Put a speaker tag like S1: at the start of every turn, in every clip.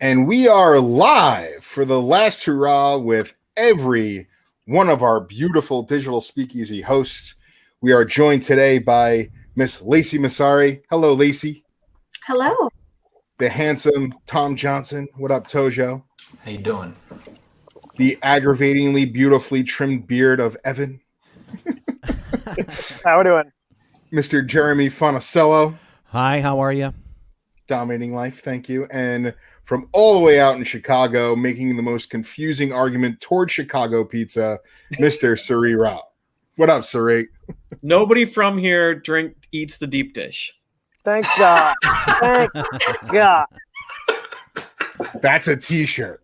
S1: And we are live for the last hurrah with every one of our beautiful digital speakeasy hosts. We are joined today by Miss Lacey Masari. Hello, Lacey.
S2: Hello.
S1: The handsome Tom Johnson. What up, Tojo?
S3: How you doing?
S1: The aggravatingly beautifully trimmed beard of Evan.
S4: How we doing?
S1: Mr. Jeremy Fonicello.
S5: Hi, how are you?
S1: Dominating life, thank you. And from all the way out in Chicago, making the most confusing argument toward Chicago pizza, Mr. Suri Rao. What up, Suri?
S6: Nobody from here eats the deep dish.
S4: Thank God. Thank God.
S1: That's a t-shirt.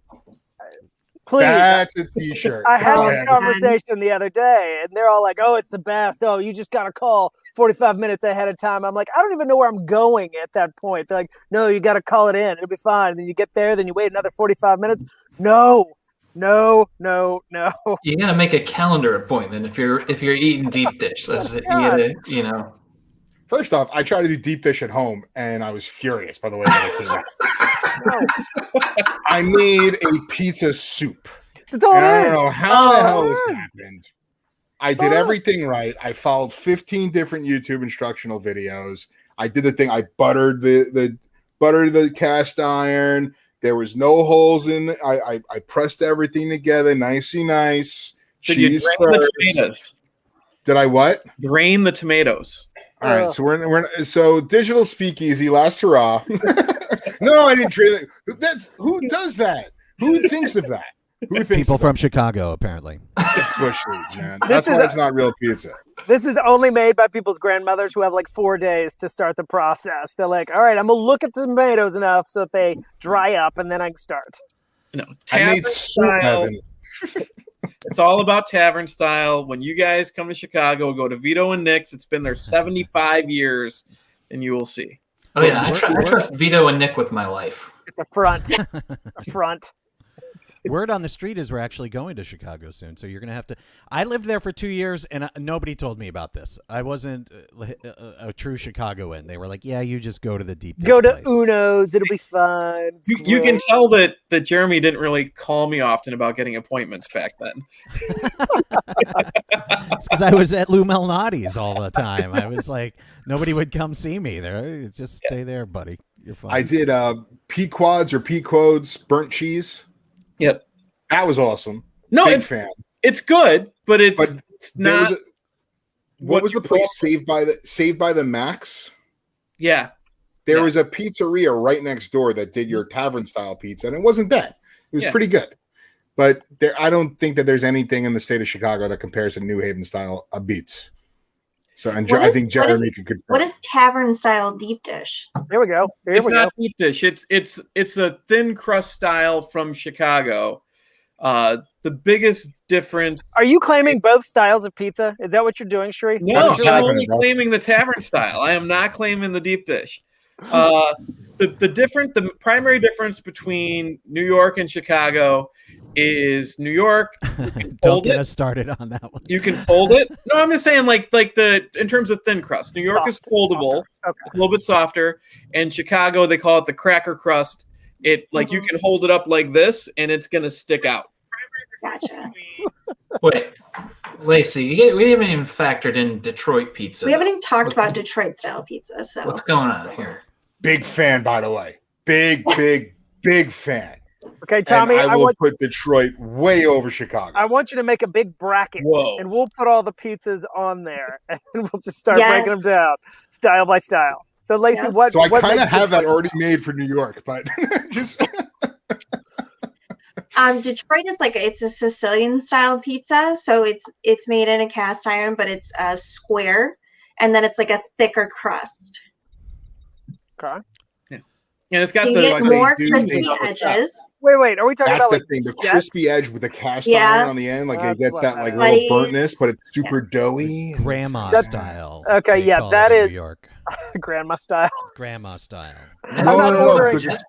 S4: Please.
S1: That's a t-shirt.
S4: I had this conversation the other day, and they're all like, oh, it's the best. Oh, you just got to call 45 minutes ahead of time. I'm like, I don't even know where I'm going at that point. They're like, no, you got to call it in. It'll be fine. And then you get there, then you wait another 45 minutes. No. You
S3: gotta make a calendar appointment if you're eating deep dish. That's it. You gotta.
S1: First off, I tried to do deep dish at home, and I was furious by the way that it came out. I made a pizza soup. I don't know how the hell this happened. I did everything right. I followed 15 different YouTube instructional videos. I did the thing. I buttered the cast iron. There was no holes in it. I pressed everything together, nicey nice.
S6: Did you drain the tomatoes?
S1: Did I what?
S6: Drain the tomatoes.
S1: All right, so we're digital speakeasy, last hurrah. No, I didn't drain it. Who does that? Who thinks of that? Who thinks
S5: people from Chicago, apparently.
S1: It's bush league, man. That's why it's not real pizza.
S4: This is only made by people's grandmothers who have like 4 days to start the process. They're like, all right, I'm going to look at the tomatoes enough so that they dry up, and then I can start.
S6: No,
S1: I made soup, Evan.
S6: It's all about tavern style. When you guys come to Chicago, go to Vito and Nick's. It's been there 75 years, and you will see.
S3: Oh, yeah. I trust Vito and Nick with my life.
S4: It's a front. A front.
S5: Word on the street is we're actually going to Chicago soon, so you're going to have to... I lived there for 2 years, and nobody told me about this. I wasn't a true Chicagoan. They were like, yeah, you just go to the deep dish
S4: Go to
S5: place.
S4: Uno's. It'll be fun.
S6: You can tell that Jeremy didn't really call me often about getting appointments back then.
S5: It's because I was at Lou Malnati's all the time. I was like, nobody would come see me there. Just stay there, buddy. You're fine.
S1: I did Pequods or Pequodes burnt cheese.
S6: Yep.
S1: That was awesome.
S6: No,
S1: Big fan.
S6: It's good, but it's not.
S1: What was the place? Saved by the Max?
S6: Yeah.
S1: There was a pizzeria right next door that did your tavern style pizza, and it wasn't bad. It was pretty good. But I don't think that there's anything in the state of Chicago that compares to New Haven style beats. So, and I think Jeremy could confirm.
S2: What is tavern style deep dish?
S4: Here we go.
S6: It's not deep dish. It's a thin crust style from Chicago. The biggest difference.
S4: Are you claiming both styles of pizza? Is that what you're doing, Sheree?
S6: No, I'm only claiming the tavern style. I am not claiming the deep dish. The primary difference between New York and Chicago is New York.
S5: Don't get us started on that one.
S6: You can fold it. No, I'm just saying in terms of thin crust. New York is foldable. Okay. It's a little bit softer. And Chicago, they call it the cracker crust. You can hold it up like this and it's gonna stick out.
S2: Gotcha.
S3: Wait, Lacey, we haven't even factored in Detroit pizza.
S2: We haven't even talked about Detroit style pizza. So
S3: what's going on here?
S1: Big fan, by the way. Big fan.
S4: Okay, Tommy,
S1: and I will put Detroit way over Chicago.
S4: I want you to make a big bracket, and we'll put all the pizzas on there, and we'll just start breaking them down, style by style. So, Lacey,
S1: So I kind of have that already made for New York, but just...
S2: Detroit is it's a Sicilian style pizza, so it's made in a cast iron, but it's a square, and then it's like a thicker crust.
S4: Okay.
S6: And it's got
S2: more crispy edges.
S4: Wait. Are we talking about
S1: the thing? The crispy edge with the cast iron on the end, it gets that little burntness, but it's super doughy.
S5: Grandma style.
S4: Okay, that is
S5: New York.
S4: Grandma style.
S5: Grandma style.
S1: No, because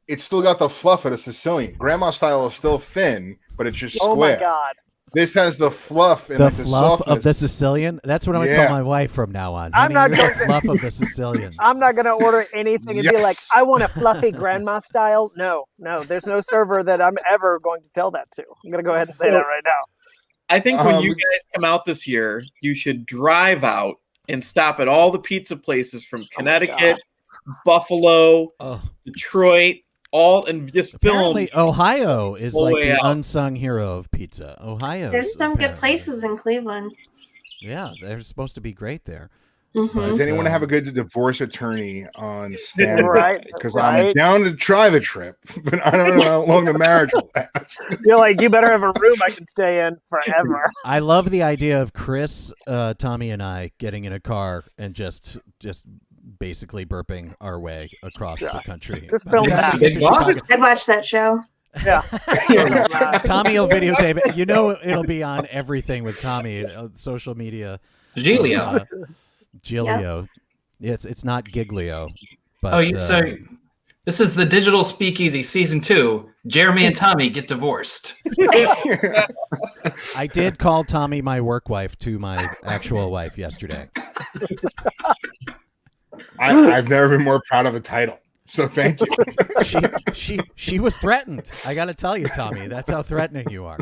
S1: it's still got the fluff of a Sicilian. Grandma style is still thin, but it's just square.
S4: Oh my God.
S1: This has the fluff and
S5: The
S1: like
S5: fluff
S1: softness.
S5: of the Sicilian. That's what I'm gonna
S1: Yeah.
S5: call my wife from now on.
S4: I'm
S5: Honey,
S4: not
S5: you're the
S4: going to-
S5: fluff of the Sicilian.
S4: I'm not gonna order anything and be like,
S1: Yes.
S4: I want a fluffy grandma style. No, there's no server that I'm ever going to tell that to. I'm gonna go ahead and say that right now.
S6: I think when you guys come out this year, you should drive out and stop at all the pizza places from Connecticut, Buffalo,
S5: Oh,
S6: Detroit, and just film.
S5: apparently Ohio is
S6: All the
S5: like
S6: way
S5: the
S6: out.
S5: unsung hero of pizza. Ohio.
S2: There's some good places in Cleveland.
S5: Yeah, they're supposed to be great there.
S2: Mhm.
S5: But,
S1: Does anyone have a good divorce attorney on stand?
S4: Right,
S1: Because
S4: right.
S1: I'm down to try the trip, but I don't know how long the marriage will last.
S4: You're like, you better have a room I can stay in forever.
S5: I love the idea of Chris, Tommy, and I getting in a car and just basically burping our way across the country.
S4: Just film
S3: that.
S5: To get to
S3: Big boss?
S5: Chicago.
S2: I'd watch that show.
S4: Yeah.
S5: Tommy will videotape it. You know it'll be on everything with Tommy, social media.
S3: Giglio.
S5: Giglio. Yes, it's not Giglio. But,
S3: So this is the Digital Speakeasy Season 2. Jeremy and Tommy get divorced.
S5: I did call Tommy my work wife to my actual wife yesterday.
S1: I've never been more proud of a title. So thank you.
S5: She was threatened. I got to tell you, Tommy, that's how threatening you are.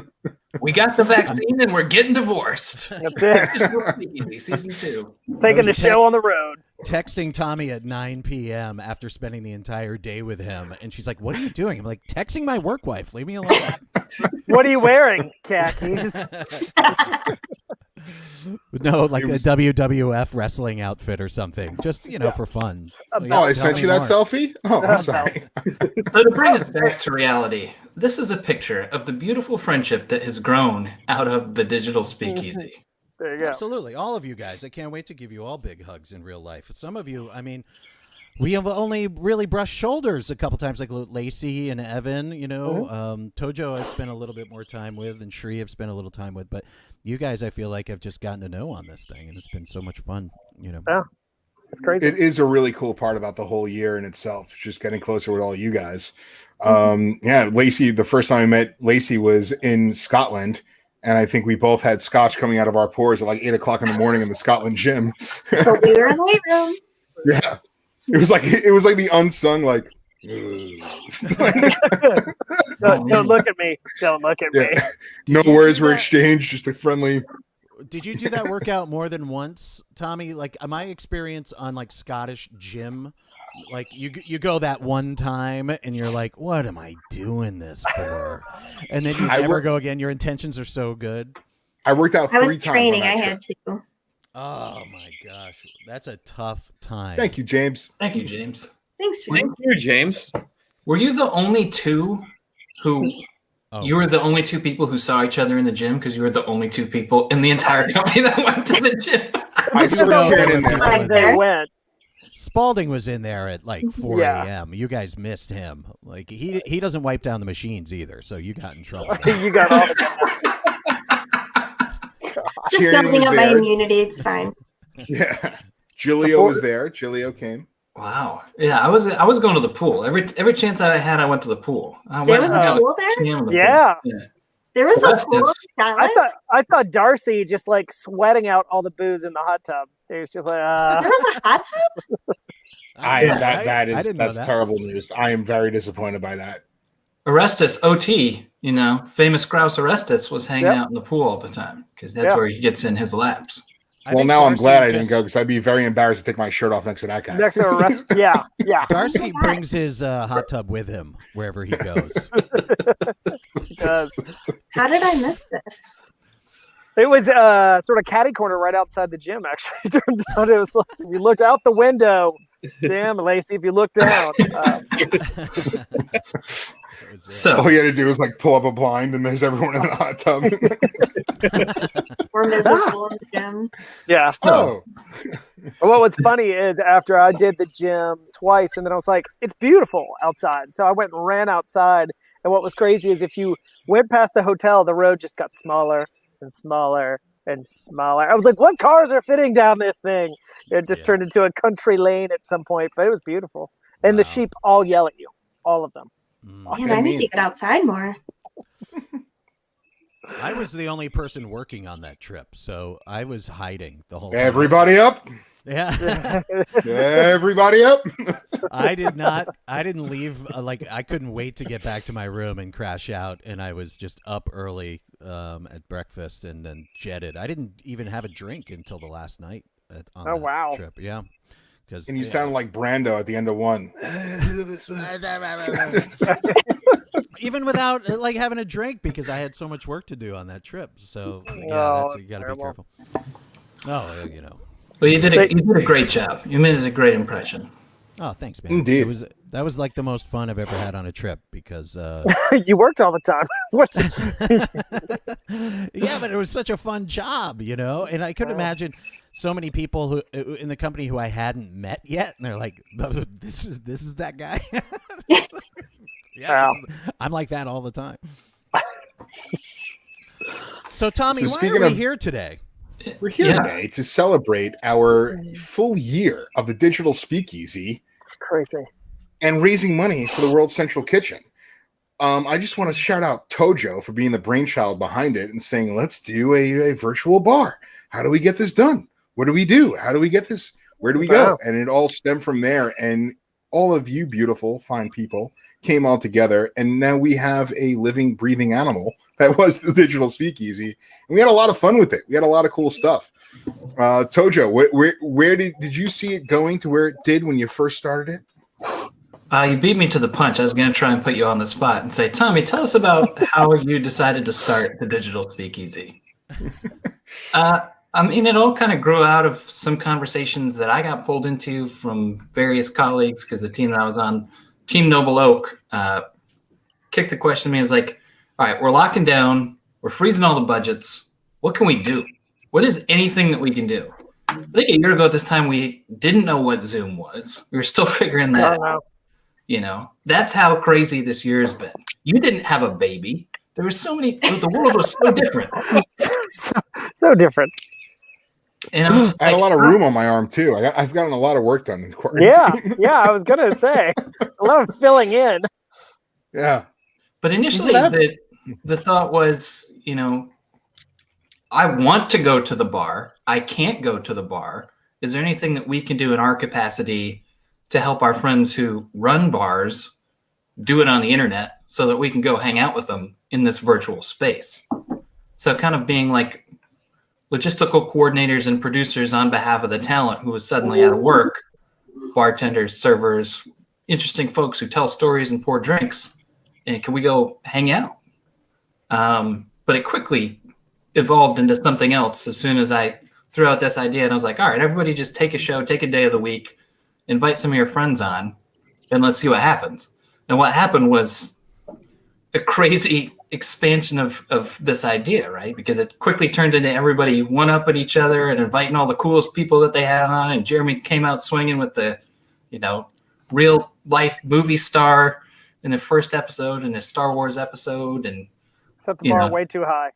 S3: We got the vaccine and we're getting divorced.
S4: That's it.
S3: Digital Speakeasy Season 2.
S4: Taking the show on the road.
S5: Texting Tommy at 9 p.m. after spending the entire day with him, and she's like, "What are you doing?" I'm like, "Texting my work wife. Leave me alone."
S4: What are you wearing, khakis?
S5: No, like
S1: It was-
S5: a WWF wrestling outfit or something, just for fun.
S1: Oh, I sent you that selfie? Oh, I'm sorry.
S3: So to bring us back to reality, this is a picture of the beautiful friendship that has grown out of the Digital Speakeasy.
S4: There you go.
S5: Absolutely, all of you guys. I can't wait to give you all big hugs in real life. Some of you, I mean, we have only really brushed shoulders a couple times, like Lacey and Evan. Tojo I've spent a little bit more time with, and Shri I've spent a little time with, but you guys, I feel like I've just gotten to know on this thing, and it's been so much fun.
S4: Yeah. It's crazy.
S1: It is a really cool part about the whole year in itself, just getting closer with all you guys. Lacey, the first time I met Lacey was in Scotland, and I think we both had scotch coming out of our pores at like 8 o'clock in the morning in the Scotland gym.
S2: But we were in the weight room.
S1: Yeah. It was like the unsung
S4: Don't look at me. Don't look at me.
S1: Yeah. No
S5: you
S1: words
S5: do
S1: were
S5: that?
S1: exchanged, just a friendly.
S5: Did you do that workout more than once, Tommy? Like my experience on like Scottish gym, like you go that one time and you're like, what am I doing this for? And then you never go again. Your intentions are so good.
S1: I worked out 3
S2: I
S1: times.
S2: was training.
S1: on that
S2: I
S1: trip.
S2: had to.
S5: Oh my gosh, that's a tough time.
S1: Thank you, James.
S3: Thank you, James.
S2: Thanks,
S6: Thank
S2: James.
S6: you, James.
S3: Were you the only two who...
S5: Oh.
S3: You were the only two people who saw each other in the gym because you were the only two people in the entire company that went to the gym.
S1: I
S4: Just
S1: sort
S4: don't
S1: of
S4: know
S1: carried in
S4: what
S1: there.
S4: time they went.
S5: Spalding was in there at like 4
S4: Yeah.
S5: a.m. You guys missed him. Like he doesn't wipe down the machines either, so you got in trouble.
S4: You got all the
S2: Just
S1: Kieran
S2: building
S1: was
S2: up my
S1: there.
S2: immunity. It's fine.
S1: Yeah. Julio was there. Julio came.
S3: Wow. Yeah, I was going to the pool. Every chance I had, I went to the pool.
S2: There was a pool there?
S4: Yeah.
S2: There was a pool in
S4: I
S2: Scotland?
S4: I saw Darcy just like sweating out all the booze in the hot tub. He was just like,
S2: There was a hot tub?
S1: That's terrible news. I am very disappointed by that.
S3: Orestes, OT, famous grouse Orestes was hanging
S4: Yep.
S3: out in the pool all the time because that's
S4: Yeah.
S3: where he gets in his laps.
S1: Well, now I'm glad I didn't go because I'd be very embarrassed to take my shirt off next to that guy.
S4: next to a rest. Yeah.
S5: Darcy brings his hot tub with him wherever he goes.
S4: He does.
S2: How did I miss this?
S4: It was sort of catty corner right outside the gym. Actually, turns out it was like if you looked out the window. Damn, Lacey, if you look down.
S3: So
S1: All you had to do was like pull up a blind and there's everyone in the hot tub.
S2: We're miserable in the gym.
S4: Yeah.
S1: Oh,
S4: What was funny is after I did the gym twice, and then I was like, it's beautiful outside. So I went and ran outside. And what was crazy is if you went past the hotel, the road just got smaller and smaller and smaller. I was like, what cars are fitting down this thing? It just turned into a country lane at some point, but it was beautiful. And the
S5: Wow.
S4: sheep all yell at you, all of them.
S2: Man, I need to get outside more.
S5: I was the only person working on that trip, so I was hiding the whole time.
S1: Everybody up.
S5: Yeah.
S1: Everybody up.
S5: I didn't leave. I couldn't wait to get back to my room and crash out. And I was just up early at breakfast and then jetted. I didn't even have a drink until the last night on that trip. Yeah.
S1: And you sound like Brando at the end of one.
S5: Even without having a drink, because I had so much work to do on that trip. So yeah, you got to be careful. Oh,
S3: Well, you did a great job. You made it a great impression.
S5: Oh, thanks, man.
S1: Indeed.
S5: That was like the most fun I've ever had on a trip because
S4: you worked all the time.
S5: Yeah, but it was such a fun job, and I couldn't imagine so many people who in the company who I hadn't met yet, and they're like, "This is that guy." Yeah, I'm like that all the time. So, Tommy, why are we here today?
S1: We're here today to celebrate our full year of the Digital Speakeasy.
S4: It's crazy.
S1: And raising money for the World Central Kitchen. I just want to shout out Tojo for being the brainchild behind it and saying, let's do a virtual bar. How do we get this done? What do we do? How do we get this? Where do we go? And it all stemmed from there. And all of you beautiful, fine people came all together. And now we have a living, breathing animal that was the Digital Speakeasy. And we had a lot of fun with it. We had a lot of cool stuff. Tojo, where did you see it going to where it did when you first started it?
S3: You beat me to the punch. I was going to try and put you on the spot and say, Tommy, tell us about how you decided to start the Digital Speakeasy. It all kind of grew out of some conversations that I got pulled into from various colleagues because the team that I was on, Team Noble Oak, kicked the question to me and was like, all right, we're locking down. We're freezing all the budgets. What can we do? What is anything that we can do? I think a year ago at this time, we didn't know what Zoom was. We were still figuring that out. That's how crazy this year has been. You didn't have a baby. There were so many. The world was so different.
S4: so different.
S3: And I
S1: had a lot of room on my arm too. I've gotten a lot of work done in quarantine.
S4: Yeah. I was gonna say a lot of filling in.
S1: Yeah.
S3: But initially, the thought was, I want to go to the bar. I can't go to the bar. Is there anything that we can do in our capacity to help our friends who run bars do it on the internet so that we can go hang out with them in this virtual space? So kind of being like logistical coordinators and producers on behalf of the talent who was suddenly out of work, bartenders, servers, interesting folks who tell stories and pour drinks. And can we go hang out? But it quickly evolved into something else as soon as I threw out this idea. And I was like, all right, everybody just take a show, take a day of the week, invite some of your friends on, and let's see what happens. And what happened was a crazy expansion of this idea, right? Because it quickly turned into everybody one-upping each other and inviting all the coolest people that they had on. And Jeremy came out swinging with the, real life movie star in the first episode and a Star Wars episode. And
S4: set the bar way too high.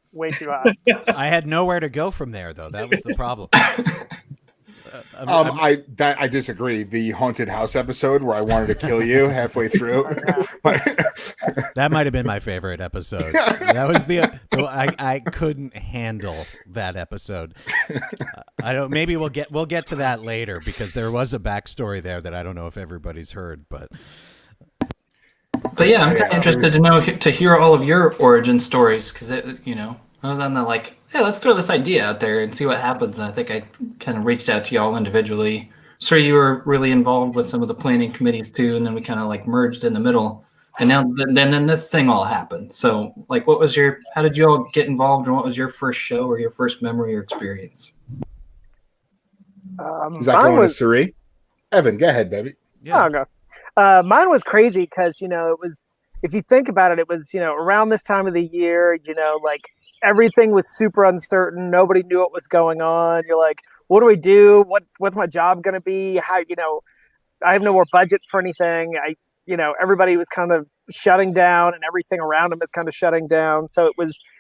S5: I had nowhere to go from there, though. That was the problem.
S1: I disagree. The haunted house episode where I wanted to kill you halfway through.
S5: That might have been my favorite episode. That was I couldn't handle that episode. Maybe we'll get to that later because there was a backstory there that I don't know if everybody's heard, but
S3: yeah, I'm interested to hear all of your origin stories because I was on the let's throw this idea out there and see what happens. And I think I kind of reached out to y'all individually. So you were really involved with some of the planning committees too, and then we kind of merged in the middle. And now then this thing all happened. So how did you all get involved, and what was your first show or your first memory or experience?
S1: Is that going to Suri? Evan, go ahead, baby.
S4: Yeah. Oh, no. Mine was crazy because it was, if you think about it, it was around this time of the year. Everything was super uncertain. Nobody knew what was going on. You're like, what do we do? What's my job going to be? How, I have no more budget for anything. Everybody was kind of shutting down and everything around them is kind of shutting down. So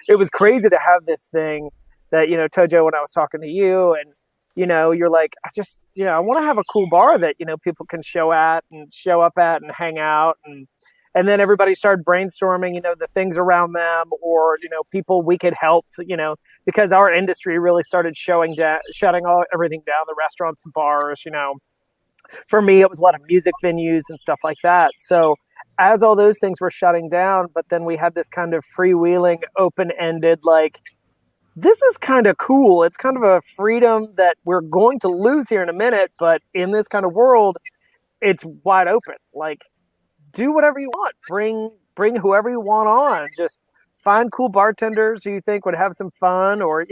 S4: it was crazy to have this thing that, Tojo, when I was talking to you and, you're like, I want to have a cool bar that, people can show up at and hang out. And And then everybody started brainstorming, the things around them, or, people we could help, because our industry really started shutting everything down, the restaurants, the bars, For me, it was a lot of music venues and stuff like that. So as all those things were shutting down, but then we had this kind of freewheeling, open-ended, like, this is kind of cool. It's kind of a freedom that we're going to lose here in a minute, but in this kind of world, it's wide open. Like, do whatever you want. Bring whoever you want on. Just find cool bartenders who you think would have some fun, or,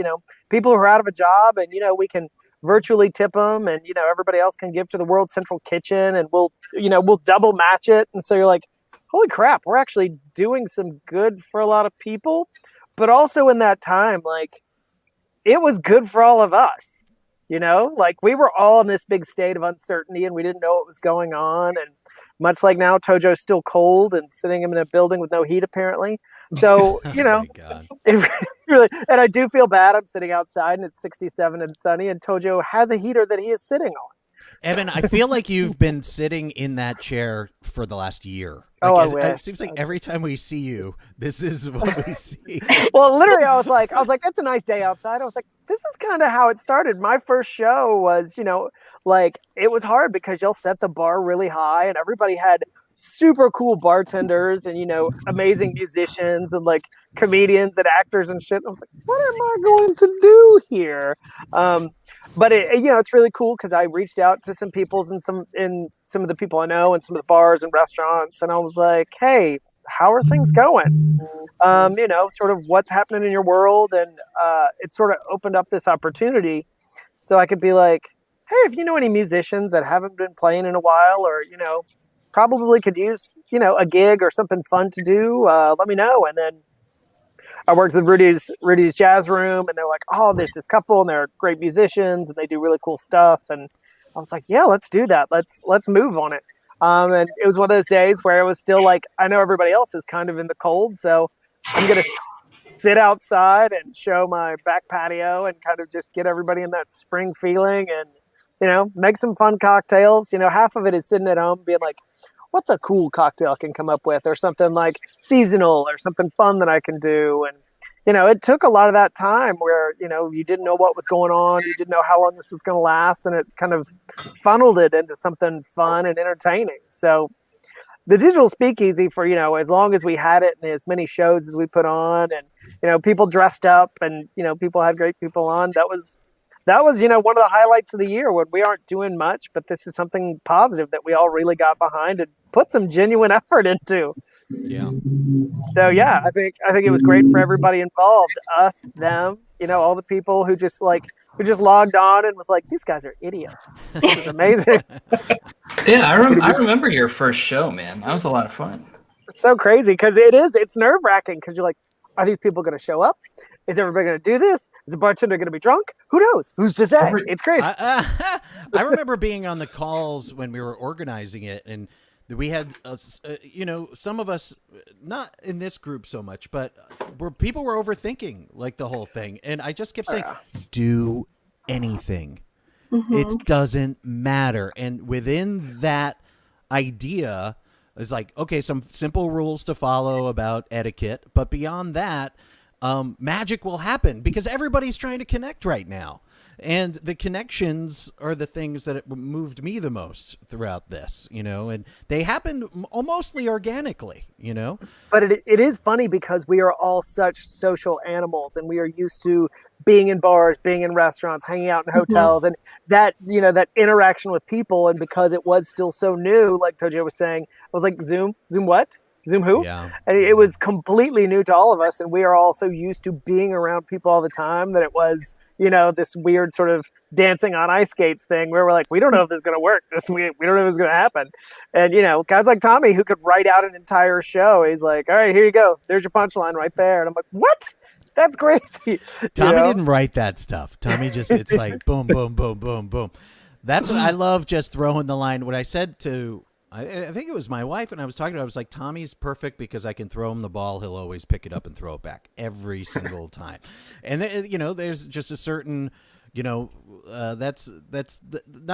S4: people who are out of a job, and, we can virtually tip them, and, everybody else can give to the World Central Kitchen, and we'll double match it. And so you're like, holy crap, we're actually doing some good for a lot of people. But also in that time, like, it was good for all of us, like, we were all in this big state of uncertainty, and we didn't know what was going on. And much like now, Tojo's still cold and sitting in a building with no heat, apparently. So,
S5: my God.
S4: It really, and I do feel bad. I'm sitting outside and it's 67 and sunny, and Tojo has a heater that he is sitting on.
S5: Evan, I feel like you've been sitting in that chair for the last year. It seems like every time we see you, this is what we see.
S4: Well, literally, I was like, it's a nice day outside. I was like, this is kind of how it started. My first show was, it was hard because you'll set the bar really high, and everybody had super cool bartenders and, amazing musicians and like comedians and actors and shit. I was like, what am I going to do here? But it's really cool because I reached out to some people and some of the people I know and some of the bars and restaurants, and I was like, hey, how are things going? Sort of what's happening in your world. And it sort of opened up this opportunity so I could be like, hey, if you know any musicians that haven't been playing in a while, or, probably could use, a gig or something fun to do, let me know. And then I worked with Rudy's Jazz Room, and they're like, oh, there's this couple, and they're great musicians, and they do really cool stuff. And I was like, yeah, let's do that. Let's move on it. And it was one of those days where it was still like, I know everybody else is kind of in the cold, so I'm going to sit outside and show my back patio and kind of just get everybody in that spring feeling, and, make some fun cocktails. Half of it is sitting at home being like, what's a cool cocktail I can come up with, or something like seasonal or something fun that I can do. And, it took a lot of that time where, you didn't know what was going on. You didn't know how long this was going to last. And it kind of funneled it into something fun and entertaining. So the Digital Speakeasy, for, as long as we had it, and as many shows as we put on, and, people dressed up, and, people had great people on, that was, one of the highlights of the year, when we aren't doing much, but this is something positive that we all really got behind and put some genuine effort into.
S5: Yeah.
S4: So yeah, I think it was great for everybody involved, us, them, all the people who just logged on and was like, these guys are idiots. This is amazing.
S3: Yeah, I remember your first show, man. That was a lot of fun.
S4: It's so crazy because it's nerve-wracking because you're like, are these people going to show up? Is everybody going to do this? Is the bartender going to be drunk? Who knows? Who's to say? It's crazy.
S5: I remember being on the calls when we were organizing it, and we had, some of us, not in this group so much, but where people were overthinking like the whole thing. And I just kept saying, do anything. Mm-hmm. It doesn't matter. And within that idea is like, okay, some simple rules to follow about etiquette. But beyond that, magic will happen because everybody's trying to connect right now. And the connections are the things that moved me the most throughout this, and they happened mostly organically,
S4: But it is funny because we are all such social animals, and we are used to being in bars, being in restaurants, hanging out in hotels, and that, that interaction with people. And because it was still so new, like Tojo was saying, I was like, Zoom what? Zoom who? Yeah. And it was completely new to all of us. And we are all so used to being around people all the time that it was, this weird sort of dancing on ice skates thing where we're like, we don't know if this is going to work. We don't know if it's going to happen. And, guys like Tommy who could write out an entire show. He's like, all right, here you go. There's your punchline right there. And I'm like, what? That's crazy.
S5: Tommy didn't write that stuff. Tommy just, it's like boom, boom, boom, boom, boom. That's what I love, just throwing the line. What I said to, I think it was my wife, and I was talking to her, I was like, Tommy's perfect because I can throw him the ball. He'll always pick it up and throw it back every single time. And, there's just a certain not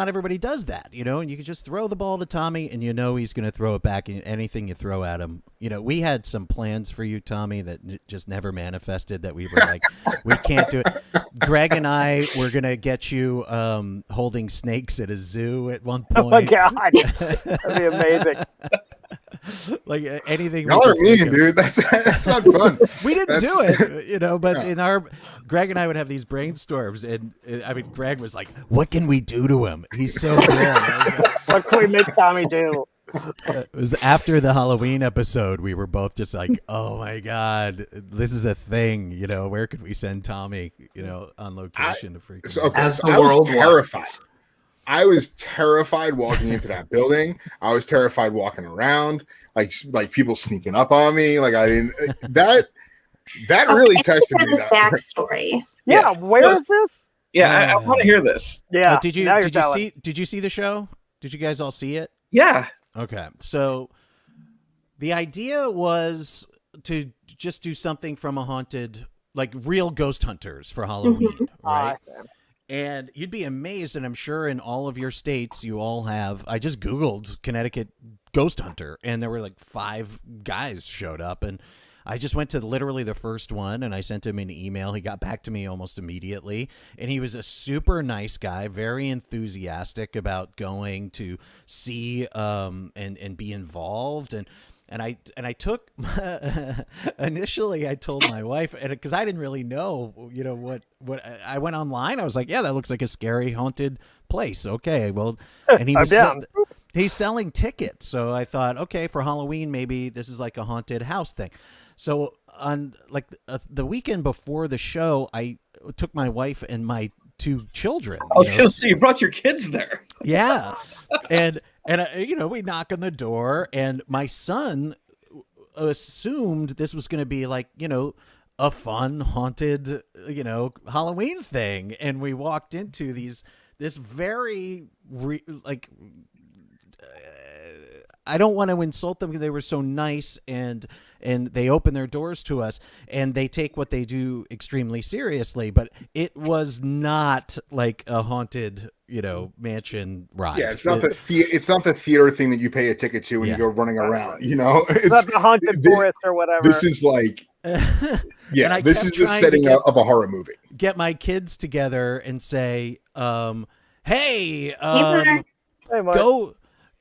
S5: everybody does that, and you can just throw the ball to Tommy and he's going to throw it back in anything you throw at him. We had some plans for you, Tommy, that just never manifested, that we were like, we can't do it. Greg and I were going to get you holding snakes at a zoo at one point.
S4: Oh my God. That'd be amazing.
S5: Like anything.
S1: Y'all are mean, dude. That's not fun.
S5: We didn't do it, but in Greg and I would have these brainstorms, and Greg was like, "What can we do to him? He's so good."
S4: What can we make Tommy do?
S5: It was after the Halloween episode. We were both just like, "Oh my God, this is a thing." Where could we send Tommy? On location to freak.
S3: As the world
S1: terrified. I was terrified walking into that building. I was terrified walking around, like people sneaking up on me. Like I didn't. That really tested me.
S2: This backstory.
S4: Yeah, where is this?
S6: Yeah, I want to hear this.
S4: Yeah.
S5: Did you see the show? Did you guys all see it?
S6: Yeah.
S5: Okay, so the idea was to just do something from a haunted, like real ghost hunters for Halloween, right?
S4: Awesome.
S5: And you'd be amazed, and I'm sure in all of your states you all have. I just Googled Connecticut ghost hunter, and there were like 5 guys showed up, and I just went to literally the first one, and I sent him an email. He got back to me almost immediately, and he was a super nice guy, very enthusiastic about going to see and be involved. And I took initially I told my wife, and because I didn't really know, what I went online. I was like, yeah, that looks like a scary haunted place. Okay, well, and he's selling tickets. So I thought, okay, for Halloween, maybe this is like a haunted house thing. So on the weekend before the show, I took my wife and my 2 children.
S6: So you brought your kids there.
S5: Yeah. And we knock on the door, and my son assumed this was going to be like, a fun haunted, Halloween thing. And we walked into this very I don't want to insult them because they were so nice, and they open their doors to us, and they take what they do extremely seriously, but it was not like a haunted, mansion ride.
S1: Yeah, it's not the theater thing that you pay a ticket to when you go running around,
S4: It's not the haunted forest or whatever.
S1: This is like this is the setting of a horror movie.
S5: Get my kids together and say, hey,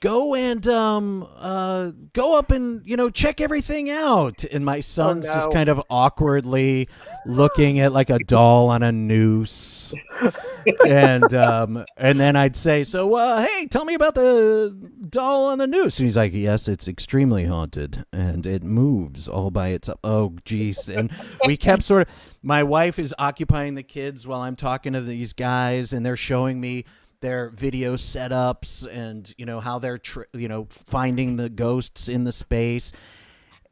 S5: go and go up and check everything out. And my son's just kind of awkwardly looking at like a doll on a noose, and then I'd say, so hey, tell me about the doll on the noose. And he's like, yes, it's extremely haunted and it moves all by itself. Oh geez. And we kept my wife is occupying the kids while I'm talking to these guys, and they're showing me their video setups and how they're finding the ghosts in the space.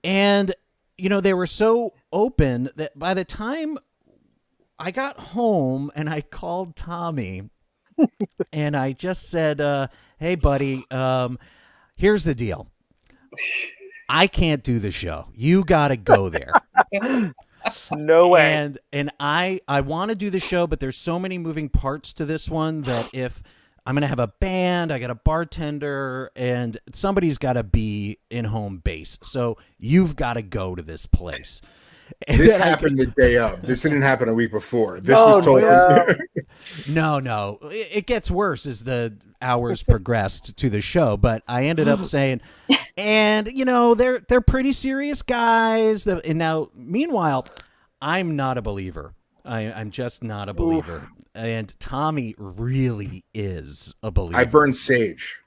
S5: And they were so open that by the time I got home and I called Tommy and I just said, hey buddy, here's the deal. I can't do the show. You got to go there.
S4: No way.
S5: And I want to do the show, but there's so many moving parts to this one that if I'm going to have a band, I got a bartender, and somebody's got to be in home base. So you've got to go to this place. And
S1: this happened the day of. This didn't happen a week before. This was told.
S5: No. It gets worse as the hours progressed to the show. But I ended up saying, and they're pretty serious guys. And now, meanwhile, I'm not a believer. I'm just not a believer. Oof. And Tommy really is a believer.
S1: I burn sage.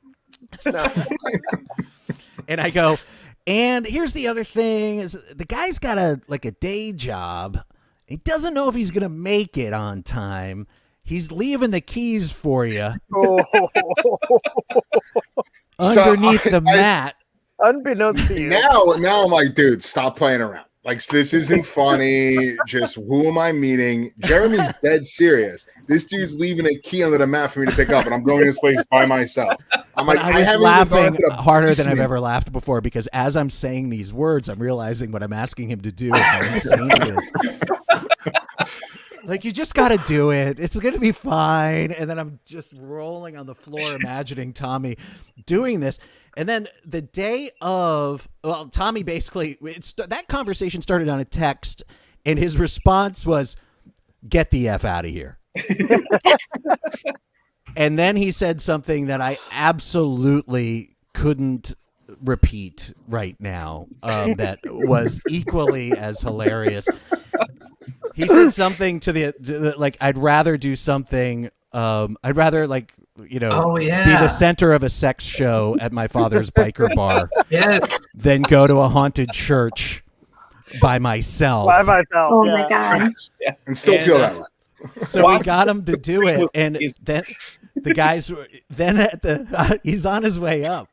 S5: And I go, and here's the other thing is the guy's got a day job. He doesn't know if he's going to make it on time. He's leaving the keys for you underneath the mat.
S4: Unbeknownst to you.
S1: Now I'm like, dude, stop playing around. Like, this isn't funny. Just who am I meeting? Jeremy's dead serious. This dude's leaving a key under the mat for me to pick up, and I'm going to this place by myself. I'm like,
S5: I was laughing harder than I've ever laughed before because as I'm saying these words, I'm realizing what I'm asking him to do. How insane it is. Like, you just got to do it. It's going to be fine. And then I'm just rolling on the floor imagining Tommy doing this. And then the day of, well, Tommy basically, that conversation started on a text, and his response was, "Get the F out of here." And then he said something that I absolutely couldn't repeat right now, that was equally as hilarious. He said something to the like, I'd rather do something, I'd rather, like, you know, be the center of a sex show at my father's biker bar than go to a haunted church by myself.
S2: Oh my God.
S1: And still feel that way.
S5: So we got him to do it, and then the guys then at the he's on his way up,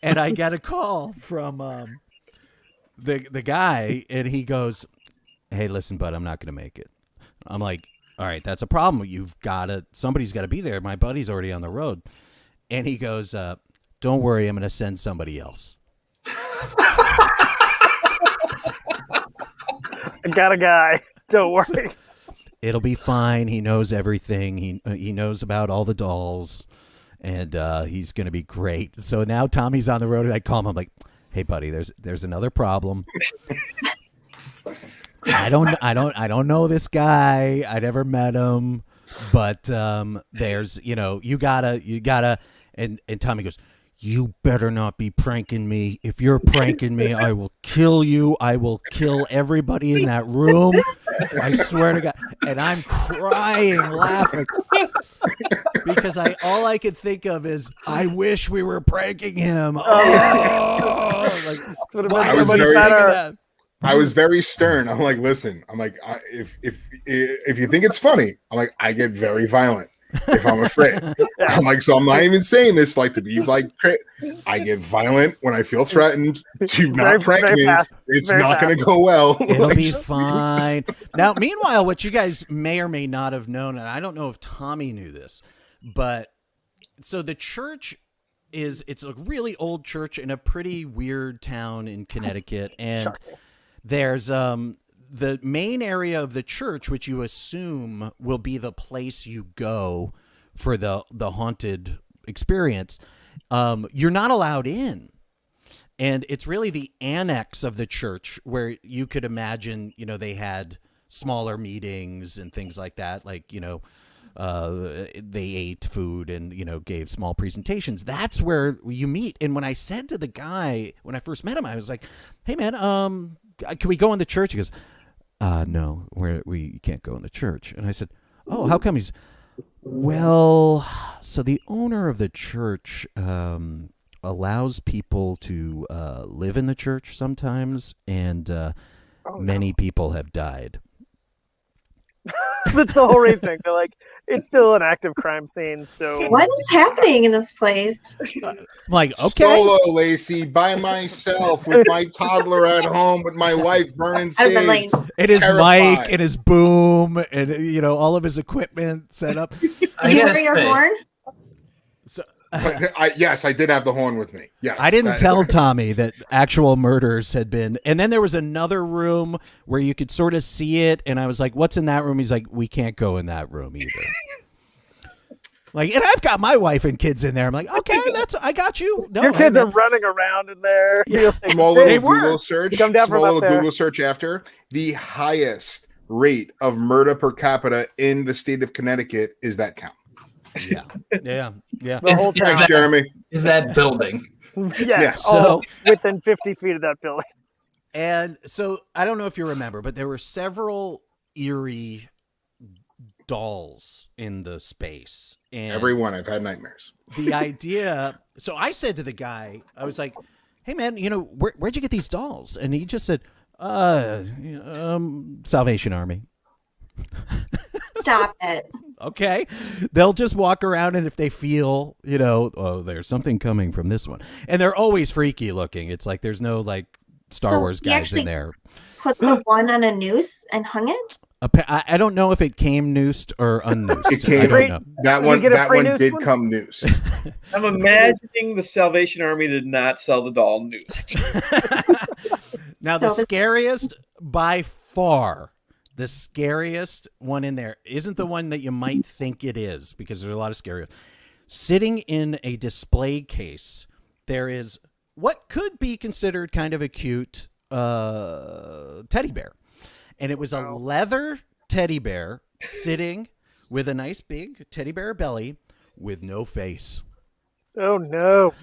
S5: and I get a call from the guy, and he goes, "Hey, listen, bud, I'm not going to make it." I'm like, "All right, that's a problem. Somebody's got to be there. My buddy's already on the road." And he goes, "Don't worry, I'm going to send somebody else."
S4: I got a guy. Don't worry.
S5: It'll be fine. He knows everything. He knows about all the dolls, and he's going to be great. So now Tommy's on the road, and I call him. I'm like, "Hey, buddy, there's another problem. I don't know this guy. I never met him, but there's, you gotta." And Tommy goes, "You better not be pranking me. If you're pranking me, I will kill you. I will kill everybody in that room. I swear to God." And I'm crying, laughing, because all I could think of is, I wish we were pranking him. I
S1: was very stern. I'm like, "Listen," I'm like, if you think it's funny, I'm like, I get very violent if I'm afraid. I'm like, so I'm not even saying this like to be like, I get violent when I feel threatened. Do not prank me. It's not going to go well.
S5: It'll be fine. Now, meanwhile, what you guys may or may not have known, and I don't know if Tommy knew this, but so the church it's a really old church in a pretty weird town in Connecticut, and there's the main area of the church, which you assume will be the place you go for the haunted experience, you're not allowed in. And it's really the annex of the church where you could imagine, they had smaller meetings and things like that. Like, they ate food and, gave small presentations. That's where you meet. And when I said to the guy, when I first met him, I was like, "Hey, man, can we go in the church?" He goes, "No, we can't go in the church." And I said, "Oh, how come?" He's, "Well, so the owner of the church allows people to live in the church sometimes, and many people have died."
S4: That's the whole reason. They're like, it's still an active crime scene. So
S2: what is happening in this place?
S5: I'm like, okay,
S1: solo, Lacey, by myself with my toddler at home with my wife burning sage.
S5: It is Mike and his boom and all of his equipment set up.
S2: Did you wear your horn?
S5: So,
S1: yes, I did have the horn with me. Yes,
S5: I didn't tell Tommy that actual murders had been. And then there was another room where you could sort of see it. And I was like, "What's in that room?" He's like, "We can't go in that room either." And I've got my wife and kids in there. I'm like, "Okay, I got you." No,
S4: your kids are running around in there.
S5: Yeah.
S1: Small little Google search.
S4: Come down
S1: small little Google search after the highest rate of murder per capita in the state of Connecticut is that count.
S5: Yeah.
S1: Thanks, Jeremy.
S3: Is that building?
S4: Yeah.
S5: So
S4: within 50 feet of that building.
S5: And so I don't know if you remember, but there were several eerie dolls in the space. And
S1: everyone, I've had nightmares.
S5: The idea. So I said to the guy, I was like, "Hey, man, where'd you get these dolls?" And he just said, Salvation Army.
S2: Stop it.
S5: Okay. They'll just walk around, and if they feel, "Oh, there's something coming from this one." And they're always freaky looking. It's like there's no like Star Wars guys in there.
S2: Put the one on a noose and hung it?
S5: I don't know if it came noosed or unnoosed.
S1: It came,
S5: I don't know.
S1: That one did come noosed.
S6: I'm imagining the Salvation Army did not sell the doll noosed.
S5: Now, the scariest by far the scariest one in there isn't the one that you might think it is, because there's a lot of scary. Sitting in a display case, there is what could be considered kind of a cute teddy bear. And it was a leather teddy bear sitting with a nice big teddy bear belly with no face.
S4: Oh, no.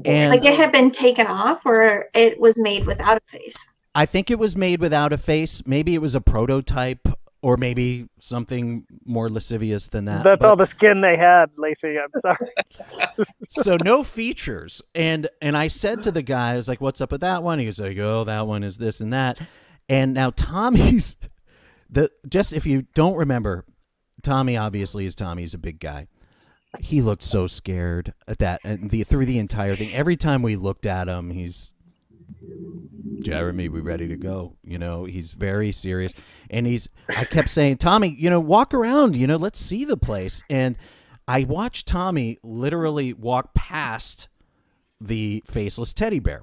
S5: And
S2: Like it had been taken off, or it was made without a face.
S5: I think it was made without a face. Maybe it was a prototype, or maybe something more lascivious than that.
S4: That's all the skin they had, Lacey. I'm sorry.
S5: So no features. And I said to the guy, I was like, what's up with that one? He was like, oh, that one is this and that. And now Tommy's, just if you don't remember, Tommy obviously is Tommy. He's a big guy. He looked so scared at that, and through the entire thing. Every time we looked at him, he's, Jeremy, we ready to go? You know, he's very serious. And I kept saying, Tommy, you know, walk around, you know, let's see the place. And I watched Tommy literally walk past the faceless teddy bear.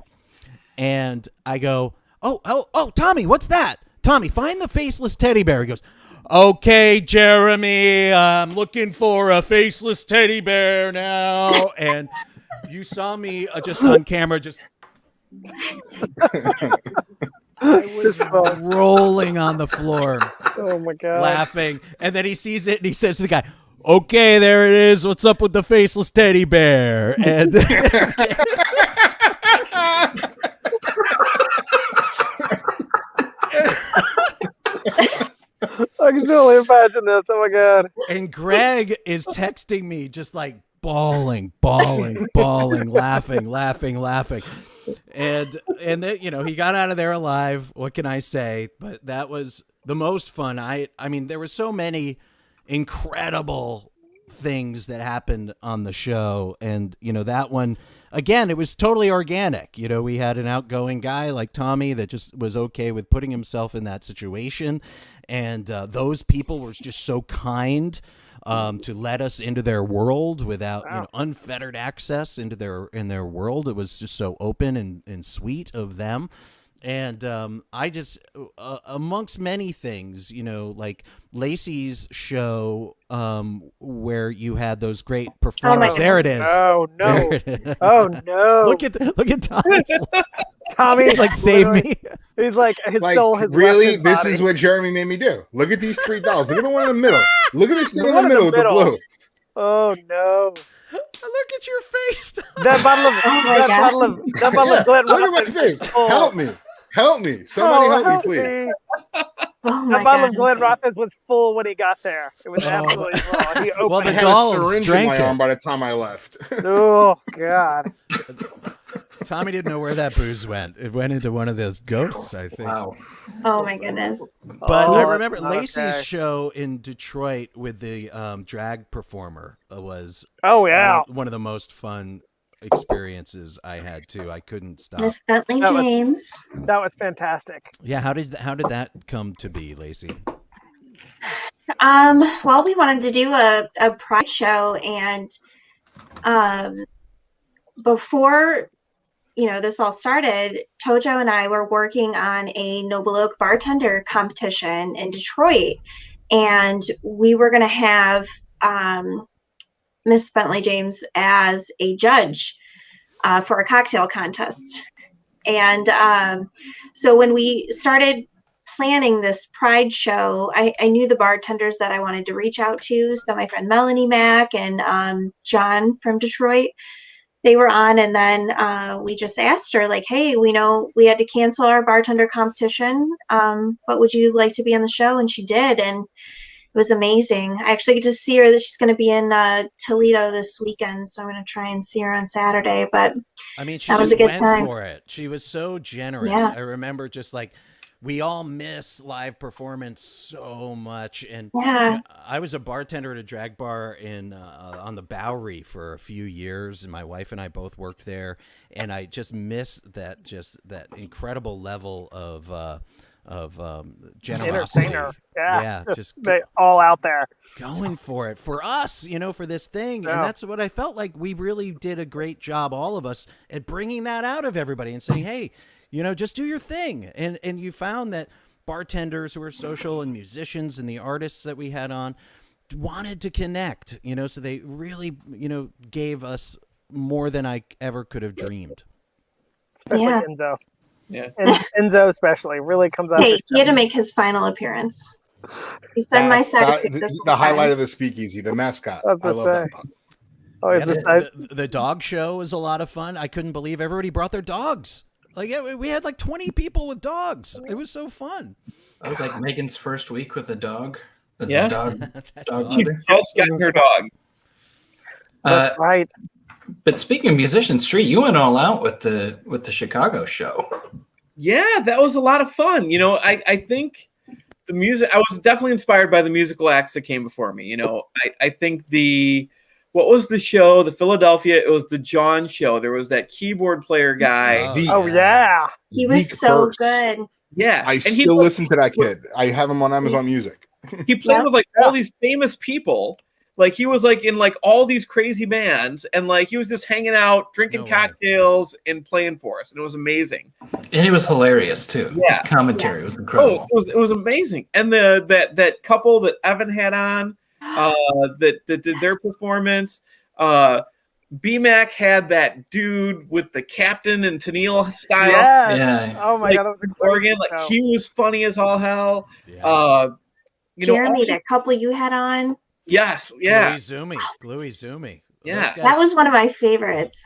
S5: And I go, oh, Tommy, what's that? Tommy, find the faceless teddy bear. He goes, okay, Jeremy, I'm looking for a faceless teddy bear now. And you saw me just on camera, I was rolling on the floor.
S4: Oh, my God.
S5: Laughing. And then he sees it and he says to the guy, okay, there it is. What's up with the faceless teddy bear? And
S4: I can totally imagine this. Oh, my God.
S5: And Greg is texting me just like bawling, laughing. And then, you know, he got out of there alive. What can I say? But that was the most fun. I mean, there were so many incredible things that happened on the show. And, you know, that one, again, it was totally organic. You know, we had an outgoing guy like Tommy that just was okay with putting himself in that situation. And those people were just so kind to let us into their world without you know, unfettered access into their world. It was just so open and sweet of them. And I just, amongst many things, you know, like Lacey's show, where you had those great performers. There it is.
S4: Oh no! Oh no!
S5: Look at Tommy.
S4: Tommy's
S5: like, save me.
S4: He's like, his
S1: Like,
S4: soul has
S1: really,
S4: left his
S1: this
S4: body.
S1: is what Jeremy made me do. Look at these 3 dolls. Look at the one in the middle. Look at this thing in the middle with the blue.
S4: Oh no!
S5: Look at your face.
S4: That bottle of that bottle of Glen
S1: Look at my
S4: Ross
S1: face.
S4: is full.
S1: Help me. Somebody help me, please.
S2: Oh
S4: That
S2: my
S4: bottle of
S2: God.
S4: Glen Rothes was full when he got there. It was absolutely full. He opened
S5: Well,
S1: I
S5: the
S4: it.
S1: had
S5: dolls
S1: a syringe in
S5: drank
S1: my
S5: it.
S1: arm by the time I left.
S4: Oh God!
S5: Tommy didn't know where that booze went. It went into one of those ghosts, I think.
S3: Wow.
S2: Oh my goodness.
S5: But
S4: Oh,
S5: I remember
S4: that's not
S5: Lacey's
S4: okay.
S5: show in Detroit with the drag performer was
S4: Oh yeah!
S5: one of the most fun experiences I had too. I couldn't stop.
S2: Miss Bentley
S4: That was-
S2: James.
S4: That was fantastic.
S5: Yeah, how did that come to be, Lacey?
S2: Well, we wanted to do a pride show, and before this all started, Tojo and I were working on a Noble Oak bartender competition in Detroit, and we were going to have Miss Bentley James as a judge for a cocktail contest. And so when we started planning this pride show, I knew the bartenders that I wanted to reach out to. So my friend Melanie Mack and John from Detroit, they were on. And then we just asked her, like, hey, we know we had to cancel our bartender competition, but would you like to be on the show? And she did. And it was amazing. I actually get to see her. That she's going to be in Toledo this weekend, so I'm going to try and see her on Saturday. But
S5: I mean, she
S2: that was
S5: just
S2: a good
S5: went
S2: time.
S5: for it. She was so generous.
S2: Yeah.
S5: I remember just like we all miss live performance so much. And
S2: Yeah.
S5: I was a bartender at a drag bar in on the Bowery for a few years, and my wife and I both worked there. And I just miss that incredible level of generosity.
S4: Entertainer. Yeah.
S5: Yeah,
S4: Just they all out there.
S5: going for it for us, for this thing.
S4: Yeah.
S5: And that's what I felt like we really did a great job, all of us, at bringing that out of everybody and saying, hey, just do your thing. And you found that bartenders who were social and musicians and the artists that we had on wanted to connect, so they really, gave us more than I ever could have dreamed.
S4: Especially
S2: Yeah.
S4: Enzo.
S6: Yeah.
S4: Enzo especially really comes out.
S2: Hey, he had to make his final appearance. He's been my sidekick this
S1: the
S2: whole time.
S1: highlight of the speakeasy, the mascot.
S4: That's
S1: I
S4: the
S1: love that.
S4: thing.
S1: pup.
S4: Oh,
S5: Yeah,
S4: is this
S5: the dog show was a lot of fun. I couldn't believe everybody brought their dogs. Like, we had like 20 people with dogs. It was so fun.
S3: That was like Megan's first week with a dog. As
S6: Yeah.
S3: a dog
S6: She
S3: mother.
S6: just got her dog.
S4: That's right.
S3: But speaking of musicians, Street, you went all out with the Chicago show.
S6: Yeah, that was a lot of fun. I think the music, I was definitely inspired by the musical acts that came before me. I think what was the show? The Philadelphia, it was the John show. There was that keyboard player guy.
S4: Oh yeah.
S2: He was
S1: Zeke
S2: so
S1: Burks.
S2: good.
S6: Yeah.
S1: I
S6: and
S1: still listen to that kid. I have him on Amazon Music.
S6: He played
S2: Yeah.
S6: with like all these famous people. Like he was like in like all these crazy bands, and like he was just hanging out, drinking
S5: No way.
S6: cocktails, and playing for us, and it was amazing.
S3: And it was hilarious too.
S6: Yeah.
S3: His commentary was incredible.
S6: It was amazing. And that couple that Evan had on, that did their performance. BMAC had that dude with the Captain and Tennille style.
S4: Yeah.
S3: Yeah.
S4: Oh my
S6: Like,
S4: god, that was a
S6: Oregon,
S4: great
S6: like
S4: show.
S6: he was funny as all hell.
S5: Yeah.
S2: Jeremy, that couple you had on,
S6: Yes, yeah.
S5: Gluey Zoomy.
S6: Yeah.
S5: Those guys-
S2: that was one of my favorites.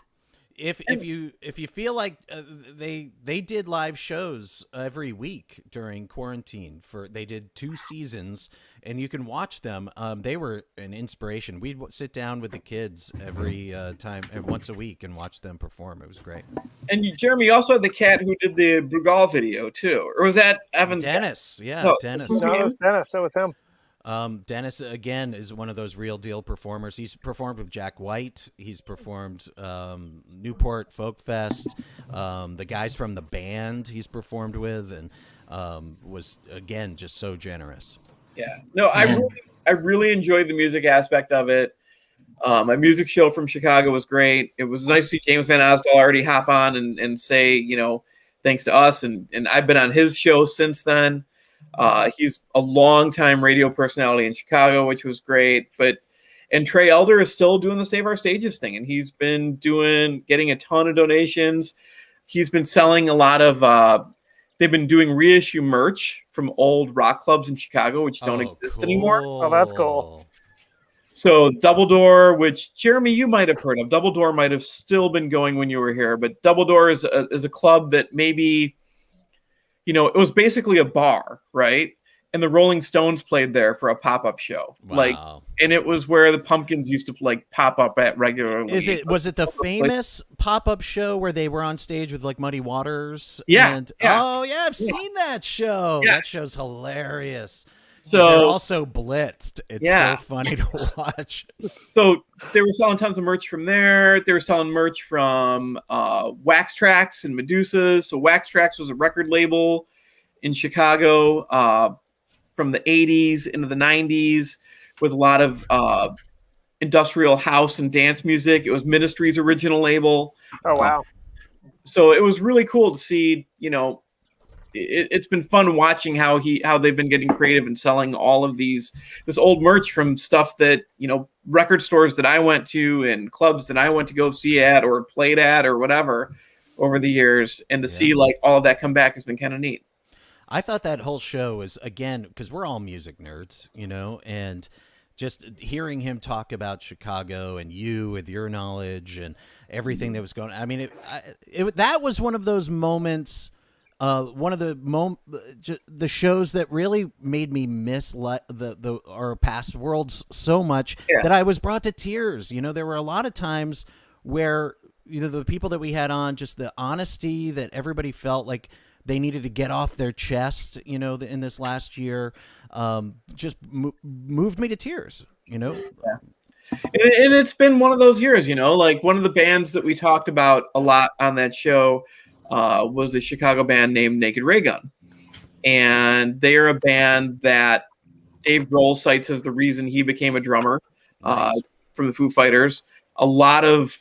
S5: If you feel like they did live shows every week during quarantine, they did 2 seasons, and you can watch them. They were an inspiration. We'd sit down with the kids every once a week and watch them perform. It was great.
S6: And Jeremy, you also had the cat who did the Brugal video too, or was that Evan's?
S5: Dennis, yeah,
S6: No,
S5: Dennis.
S6: this
S4: No, it was Dennis. That was him.
S5: Dennis again is one of those real deal performers. He's performed with Jack White. He's performed Newport Folk Fest. The guys from the band he's performed with, and was again just so generous.
S6: Yeah, no, I really enjoyed the music aspect of it. My music show from Chicago was great. It was nice to see James Van Osdol already hop on and say, thanks to us, and I've been on his show since then. He's a longtime radio personality in Chicago, which was great. And Trey Elder is still doing the Save Our Stages thing, and he's been getting a ton of donations. He's been selling a lot of. They've been doing reissue merch from old rock clubs in Chicago, which don't exist anymore.
S4: Oh, that's cool.
S6: So Double Door, which Jeremy, you might have heard of. Double Door might have still been going when you were here, but Double Door is a club that maybe. It was basically a bar, right? And the Rolling Stones played there for a pop-up show.
S5: Wow.
S6: And it was where the Pumpkins used to pop up at regularly.
S5: Was it the famous pop-up show where they were on stage with like Muddy Waters?
S6: Yeah.
S5: Oh yeah, I've seen that show.
S6: Yes.
S5: That show's hilarious.
S6: So
S5: they're also blitzed. It's so funny to watch.
S6: So they were selling tons of merch from there. They were selling merch from Wax Trax and Medusas. So Wax Trax was a record label in Chicago from the 80s into the 90s with a lot of industrial house and dance music. It was Ministry's original label.
S4: Oh wow.
S6: So it was really cool to see, it's been fun watching how they've been getting creative and selling all of this old merch from stuff that, record stores that I went to and clubs that I went to go see at or played at or whatever over the years. And to see all of that come back has been kind of neat.
S5: I thought that whole show was, again, because we're all music nerds, and just hearing him talk about Chicago and you with your knowledge and everything that was going on. I mean, that was one of those moments. One of the shows that really made me miss our past worlds so much that I was brought to tears. There were a lot of times where the people that we had on, just the honesty that everybody felt like they needed to get off their chest, in this last year, just moved me to tears.
S6: Yeah. And it's been one of those years, like one of the bands that we talked about a lot on that show was a Chicago band named Naked Raygun. And they are a band that Dave Grohl cites as the reason he became a drummer from the Foo Fighters. A lot of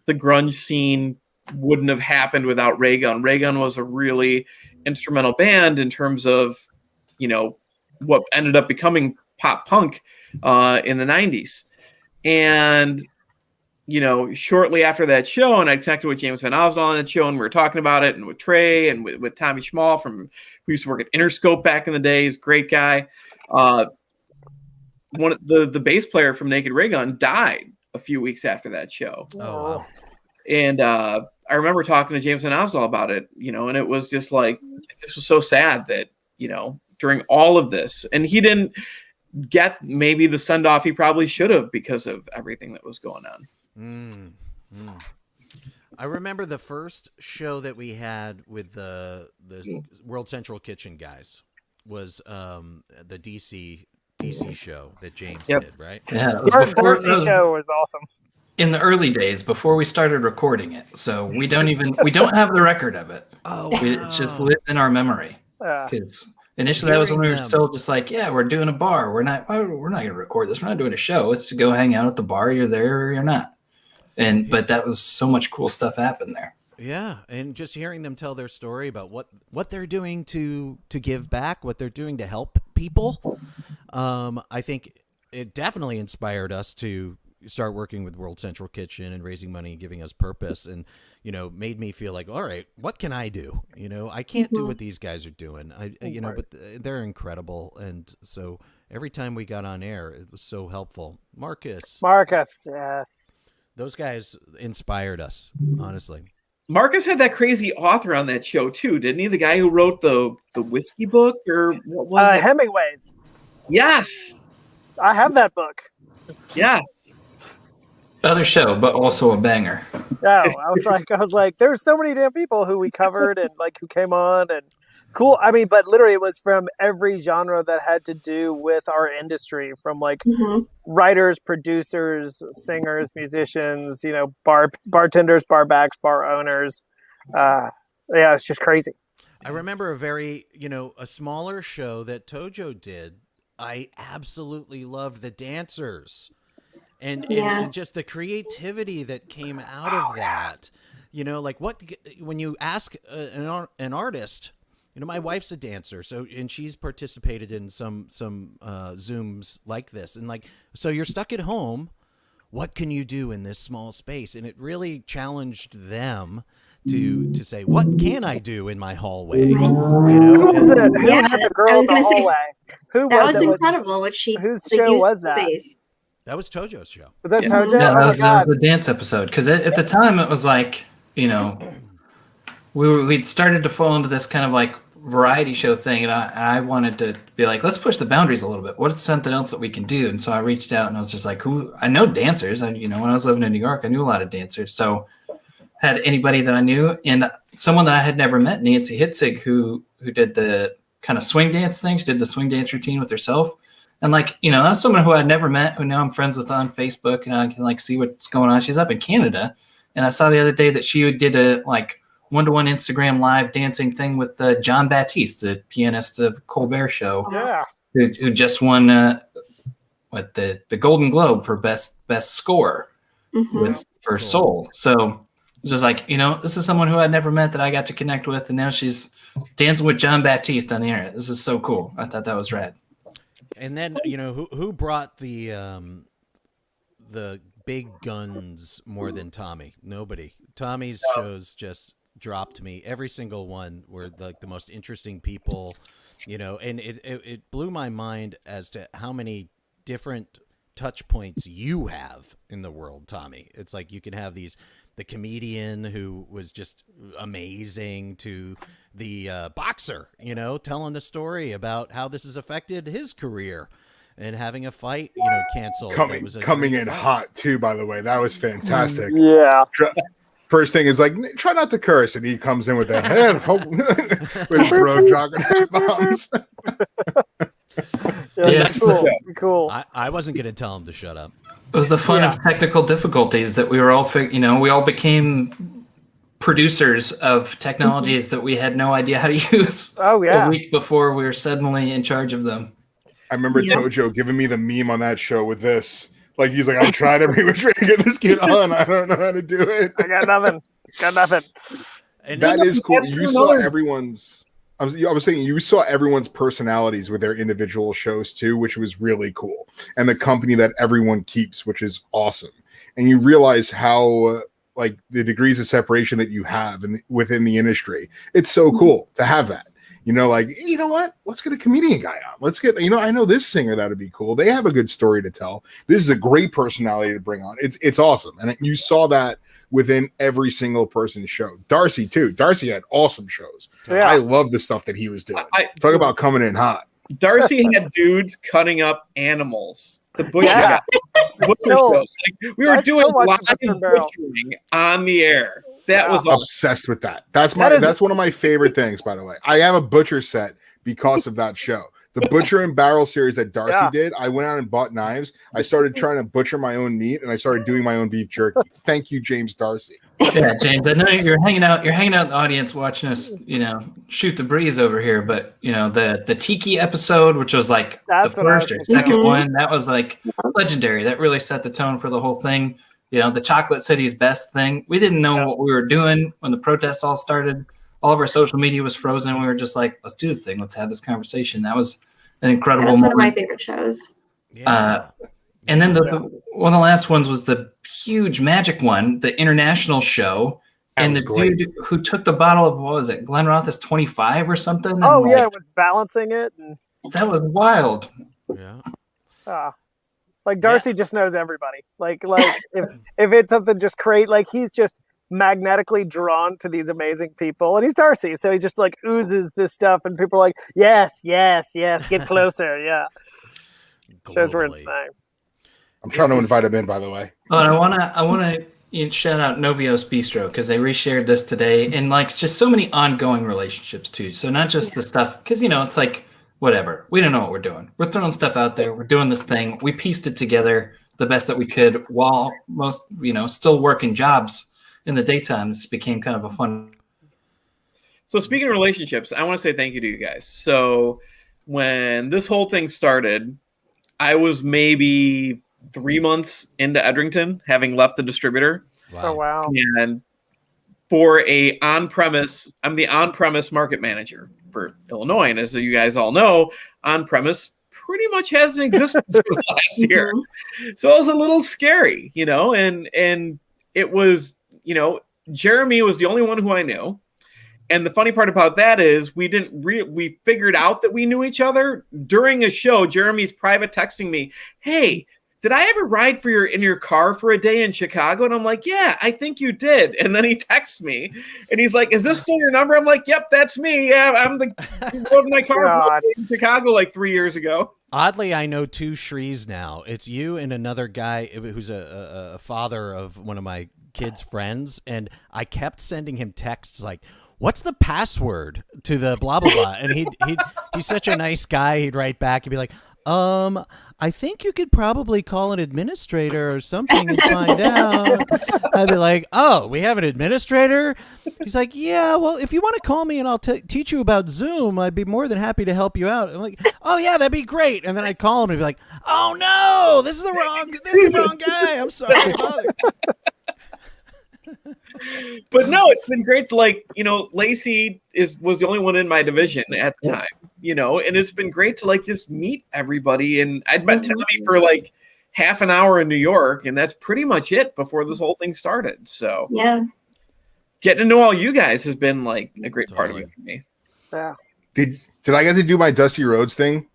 S6: the grunge scene wouldn't have happened without Raygun. Raygun was a really instrumental band in terms of what ended up becoming pop punk in the 90s. And shortly after that show, and I connected with James Van Osdale on that show, and we were talking about it, and with Trey, and with Tommy Schmall who used to work at Interscope back in the days, great guy. One of the bass player from Naked Raygun died a few weeks after that show.
S5: Oh, wow.
S6: And I remember talking to James Van Osdale about it, and it was just like, this was so sad that, during all of this, and he didn't get maybe the send off he probably should have because of everything that was going on.
S5: I remember the first show that we had with the World Central Kitchen guys was the DC show that James did, right?
S3: Yeah,
S4: The DC show was awesome.
S3: In the early days before we started recording it, so we don't have the record of it.
S5: Oh,
S3: It just lives in our memory. Because initially that was when we were still just like, yeah, we're doing a bar. We're not going to record this. We're not doing a show. Let's go hang out at the bar. You're there or you're not. But that was so much cool stuff happened there.
S5: Yeah, and just hearing them tell their story about what they're doing to give back, what they're doing to help people, I think it definitely inspired us to start working with World Central Kitchen and raising money and giving us purpose, and made me feel like, all right, what can I do? I can't do what these guys are doing. But they're incredible, and so every time we got on air, it was so helpful. Marcus,
S4: yes.
S5: Those guys inspired us, honestly.
S6: Marcus had that crazy author on that show too, didn't he? The guy who wrote the whiskey book, or what was it?
S4: Hemingway's.
S6: Yes,
S4: I have that book.
S6: Yes.
S3: Other show, but also a banger.
S4: No, I was like, there's so many damn people who we covered and like who came on and cool. I mean, but literally it was from every genre that had to do with our industry, from like writers, producers, singers, musicians, bartenders, bar backs, bar owners. It's just crazy.
S5: I remember a smaller show that Tojo did. I absolutely loved the dancers. And just the creativity that came out of that, when you ask an artist, my wife's a dancer, and she's participated in some Zooms like this, and so you're stuck at home. What can you do in this small space? And it really challenged them to say, what can I do in my hallway?
S4: Who was the girl in the hallway?
S2: That was incredible. Whose
S4: show was that?
S2: Face.
S5: That was Tojo's show.
S4: Was that Tojo?
S3: Yeah, that was the dance episode. Because at the time, it was like, we'd started to fall into this kind of like variety show thing, and I wanted to be like, let's push the boundaries a little bit. What's something else that we can do? And so I reached out, and I was just like, I know dancers. When I was living in New York, I knew a lot of dancers. So had anybody that I knew, and someone that I had never met, Nancy Hitzig, who did the kind of swing dance thing. She did the swing dance routine with herself. And that's someone who I'd never met, who now I'm friends with on Facebook, and I can see what's going on. She's up in Canada, and I saw the other day that she did a one-to-one Instagram live dancing thing with John Batiste, the pianist of Colbert Show, who just won the Golden Globe for best score for Soul. So it's just this is someone who I'd never met that I got to connect with, and now she's dancing with John Batiste on the internet. This is so cool. I thought that was rad.
S5: And then who brought the big guns more than Tommy? Nobody. Tommy's shows just dropped me. Every single one were like the most interesting people, and it blew my mind as to how many different touch points you have in the world, Tommy. It's like you can have the comedian who was just amazing, to the boxer, telling the story about how this has affected his career and having a fight, canceled.
S1: Coming in hot too, by the way. That was fantastic.
S4: Yeah.
S1: First thing is try not to curse, and he comes in with that head with bro dropping bombs.
S3: Yes,
S4: cool.
S5: I wasn't going to tell him to shut up.
S3: It was the fun of technical difficulties that we were all, we all became producers of technologies that we had no idea how to use.
S4: Oh yeah.
S3: A week before we were suddenly in charge of them.
S1: I remember Tojo giving me the meme on that show with this. He's like, I tried every which way to get this kid on. I don't know how to do it.
S4: I got nothing.
S5: And
S1: that is cool. You saw everyone's I was saying you saw everyone's personalities with their individual shows too, which was really cool, and the company that everyone keeps, which is awesome. And you realize how like the degrees of separation that you have within the industry. It's so cool to have that. You know, like, you know what? Let's get a comedian guy on. Let's get, you know, I know this singer that'd be cool. They have a good story to tell. This is a great personality to bring on. It's awesome, and you saw that within every single person's show. Darcy too. Darcy had awesome shows. Yeah. I love the stuff that he was doing. Talk about coming in hot.
S6: Darcy had dudes cutting up animals. The butcher, butcher shows. Like, we were doing live butchering on the air. That was awesome.
S1: Obsessed with that. That's one of my favorite things, by the way. I have a butcher set because of that show. The Butcher and Barrel series that Darcy did, I went out and bought knives. I started trying to butcher my own meat, and I started doing my own beef jerky. Thank you, James Darcy.
S3: Yeah, James. I know you're hanging out. You're hanging out in the audience, watching us, you know, shoot the breeze over here. But you know, the Tiki episode, which was like the first or second one, that was like legendary. That really set the tone for the whole thing. You know, the Chocolate City's best thing. We didn't know what we were doing when the protests all started. All of our social media was frozen. We were just like, let's do this thing. Let's have this conversation. That was an incredible moment.
S2: One of my favorite shows.
S3: Yeah. And then one of the last ones was the huge magic one, the international show. And the dude who took the bottle of, what was it, Glenrothes 25 or something?
S4: Oh, yeah, it was balancing it. And...
S3: That was wild.
S4: Yeah. Like Darcy just knows everybody. Like if it's something just great, like he's just magnetically drawn to these amazing people, and he's Darcy, so he just like oozes this stuff, and people are like, yes, get closer. Yeah, shows were insane.
S1: I'm trying to invite him in, by the way.
S3: Oh, and I want to shout out Novios Bistro because they reshared this today, and like just so many ongoing relationships too. So not just the stuff, because you know it's like whatever, we don't know what we're doing. We're throwing stuff out there. We're doing this thing. We pieced it together the best that we could while most, you know, still working jobs in the daytime. This became kind of a fun.
S6: So speaking of relationships, I want to say thank you to you guys. So when this whole thing started, I was maybe 3 months into Edrington, having left the distributor.
S4: Wow. Oh, wow.
S6: And for I'm the on-premise market manager for Illinois. And as you guys all know, on-premise pretty much hasn't existed for the last year. So it was a little scary, you know, and it was, you know, Jeremy was the only one who I knew. And the funny part about that is we figured out that we knew each other during a show. Jeremy's private texting me, hey, did I ever ride in your car for a day in Chicago? And I'm like, yeah, I think you did. And then he texts me and he's like, is this still your number? I'm like, yep, that's me. Yeah, I'm drove my car in Chicago like 3 years ago.
S5: Oddly, I know two Shrees now. It's you and another guy who's a father of one of my kids' friends. And I kept sending him texts like, what's the password to the blah, blah, blah? And he's such a nice guy. He'd write back. He'd be like, I think you could probably call an administrator or something and find out. I'd be like, oh, we have an administrator? He's like, yeah, well, if you want to call me and I'll teach you about Zoom, I'd be more than happy to help you out. I'm like, oh, yeah, that'd be great. And then I'd call him and be like, oh, no, this is the wrong guy. I'm sorry.
S6: But no, it's been great to, like, you know, Lacey was the only one in my division at the time, you know, and it's been great to like just meet everybody. And I'd met Tammy for like half an hour in New York, and that's pretty much it before this whole thing started. So
S2: yeah,
S6: getting to know all you guys has been like a great part of it for me.
S4: Yeah.
S1: Did I get to do my Dusty Rhodes thing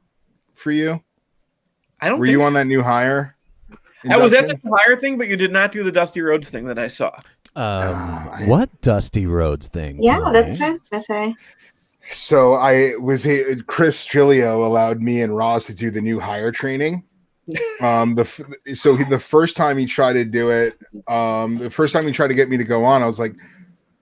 S1: for you?
S6: I don't.
S1: Were you on that new hire?
S6: I was at the new hire thing, but you did not do the Dusty Rhodes thing that I saw.
S5: What Dusty Rhodes thing?
S2: Yeah,
S5: Tony?
S2: that's what I was gonna say.
S1: So Chris Gilio allowed me and Roz to do the new hire training. The first time he tried to do it, the first time he tried to get me to go on, I was like,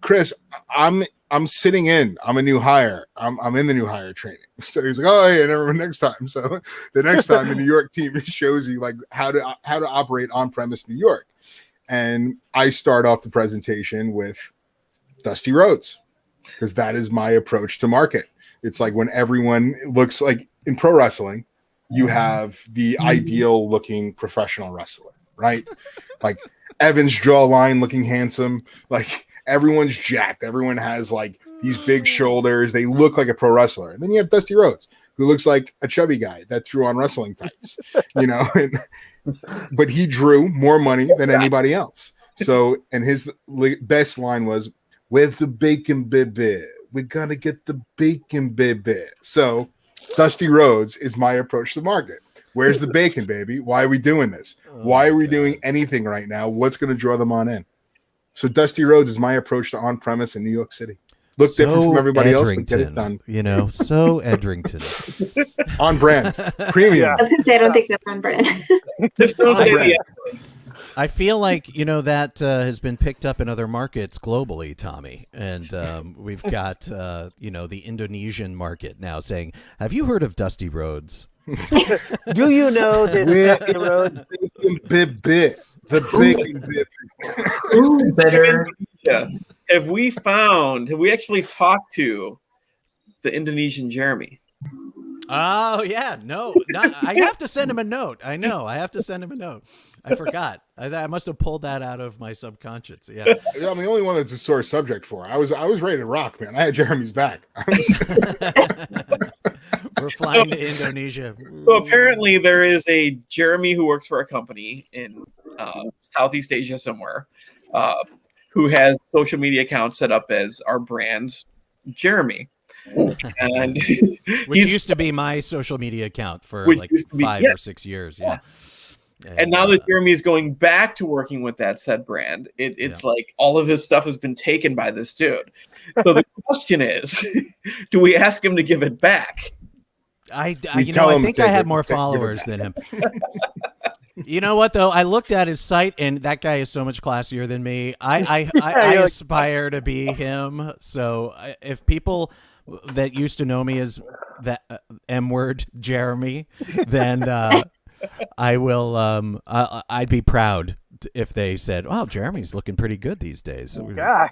S1: Chris, I'm sitting in. I'm a new hire. I'm in the new hire training. So he's like, oh yeah, never mind, next time. So the next time the New York team shows you like how to operate on premise New York. And I start off the presentation with Dusty Rhodes because that is my approach to market. It's like when everyone looks like in pro wrestling, you have the ideal looking professional wrestler, right? Like Evan's jawline looking handsome, like everyone's jacked. Everyone has like these big shoulders. They look like a pro wrestler. And then you have Dusty Rhodes, who looks like a chubby guy that threw on wrestling tights, but he drew more money than anybody else. So, and his best line was, "Where's the bacon, baby? We're gonna get the bacon, baby." So Dusty Rhodes is my approach to the market. Where's the bacon, baby? Why are we doing this? Why are we doing anything right now? What's going to draw them on in? So Dusty Rhodes is my approach to on-premise in New York City. Look different from everybody else, but get it done.
S5: So Edrington.
S1: On brand. Premium.
S2: I was going to say, I don't think that's on brand.
S6: Just don't say the
S5: I feel like, that has been picked up in other markets globally, Tommy. And we've got, the Indonesian market now saying, have you heard of Dusty Rhodes?
S4: Do you know this Dusty Rhodes?
S1: The bacon bit.
S3: Who better?
S6: Have we actually talked to the Indonesian Jeremy?
S5: Oh, yeah. No, I have to send him a note. I know. I have to send him a note. I forgot. I must have pulled that out of my subconscious. Yeah.
S1: I'm the only one that's a sore subject for. I was ready to rock, man. I had Jeremy's back.
S5: We're flying to Indonesia.
S6: So apparently there is a Jeremy who works for a company in Southeast Asia somewhere who has social media accounts set up as our brand's Jeremy. And
S5: which used to be my social media account for like 5 or 6 years. Yeah.
S6: And now that Jeremy is going back to working with that said brand, it's like all of his stuff has been taken by this dude. So the question is, do we ask him to give it back?
S5: I think I have more followers than him. You know what, though? I looked at his site, and that guy is so much classier than me. I aspire to be him. So if people that used to know me as that M-word Jeremy, then I will. I'd be proud if they said, "Wow, Jeremy's looking pretty good these days."
S4: God.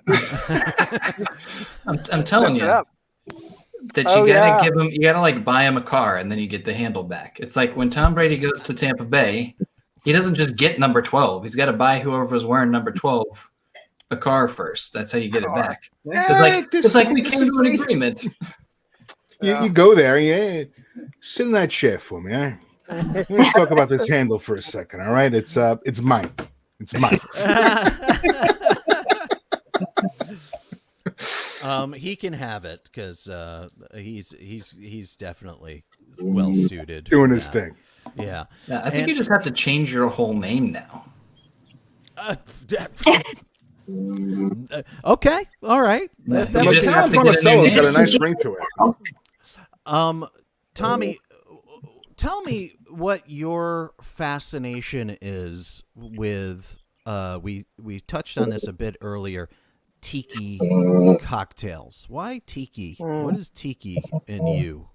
S3: I'm telling you. That you gotta give him, you gotta like buy him a car and then you get the handle back. It's like when Tom Brady goes to Tampa Bay, he doesn't just get number 12. He's got to buy whoever was wearing number 12 a car first. That's how you get it back. It's like we came to an agreement.
S1: You go there, sit in that chair for me. All right? Let's talk about this handle for a second. All right, it's mine. It's mine.
S5: He can have it because he's definitely well suited.
S1: Doing his thing.
S5: Yeah.
S3: I think you just have to change your whole name now.
S5: Okay. All right.
S1: Tom Monticello's got a nice ring to it.
S5: Tommy, tell me what your fascination is with. We touched on this a bit earlier. Tiki cocktails. Why tiki? What is tiki in you?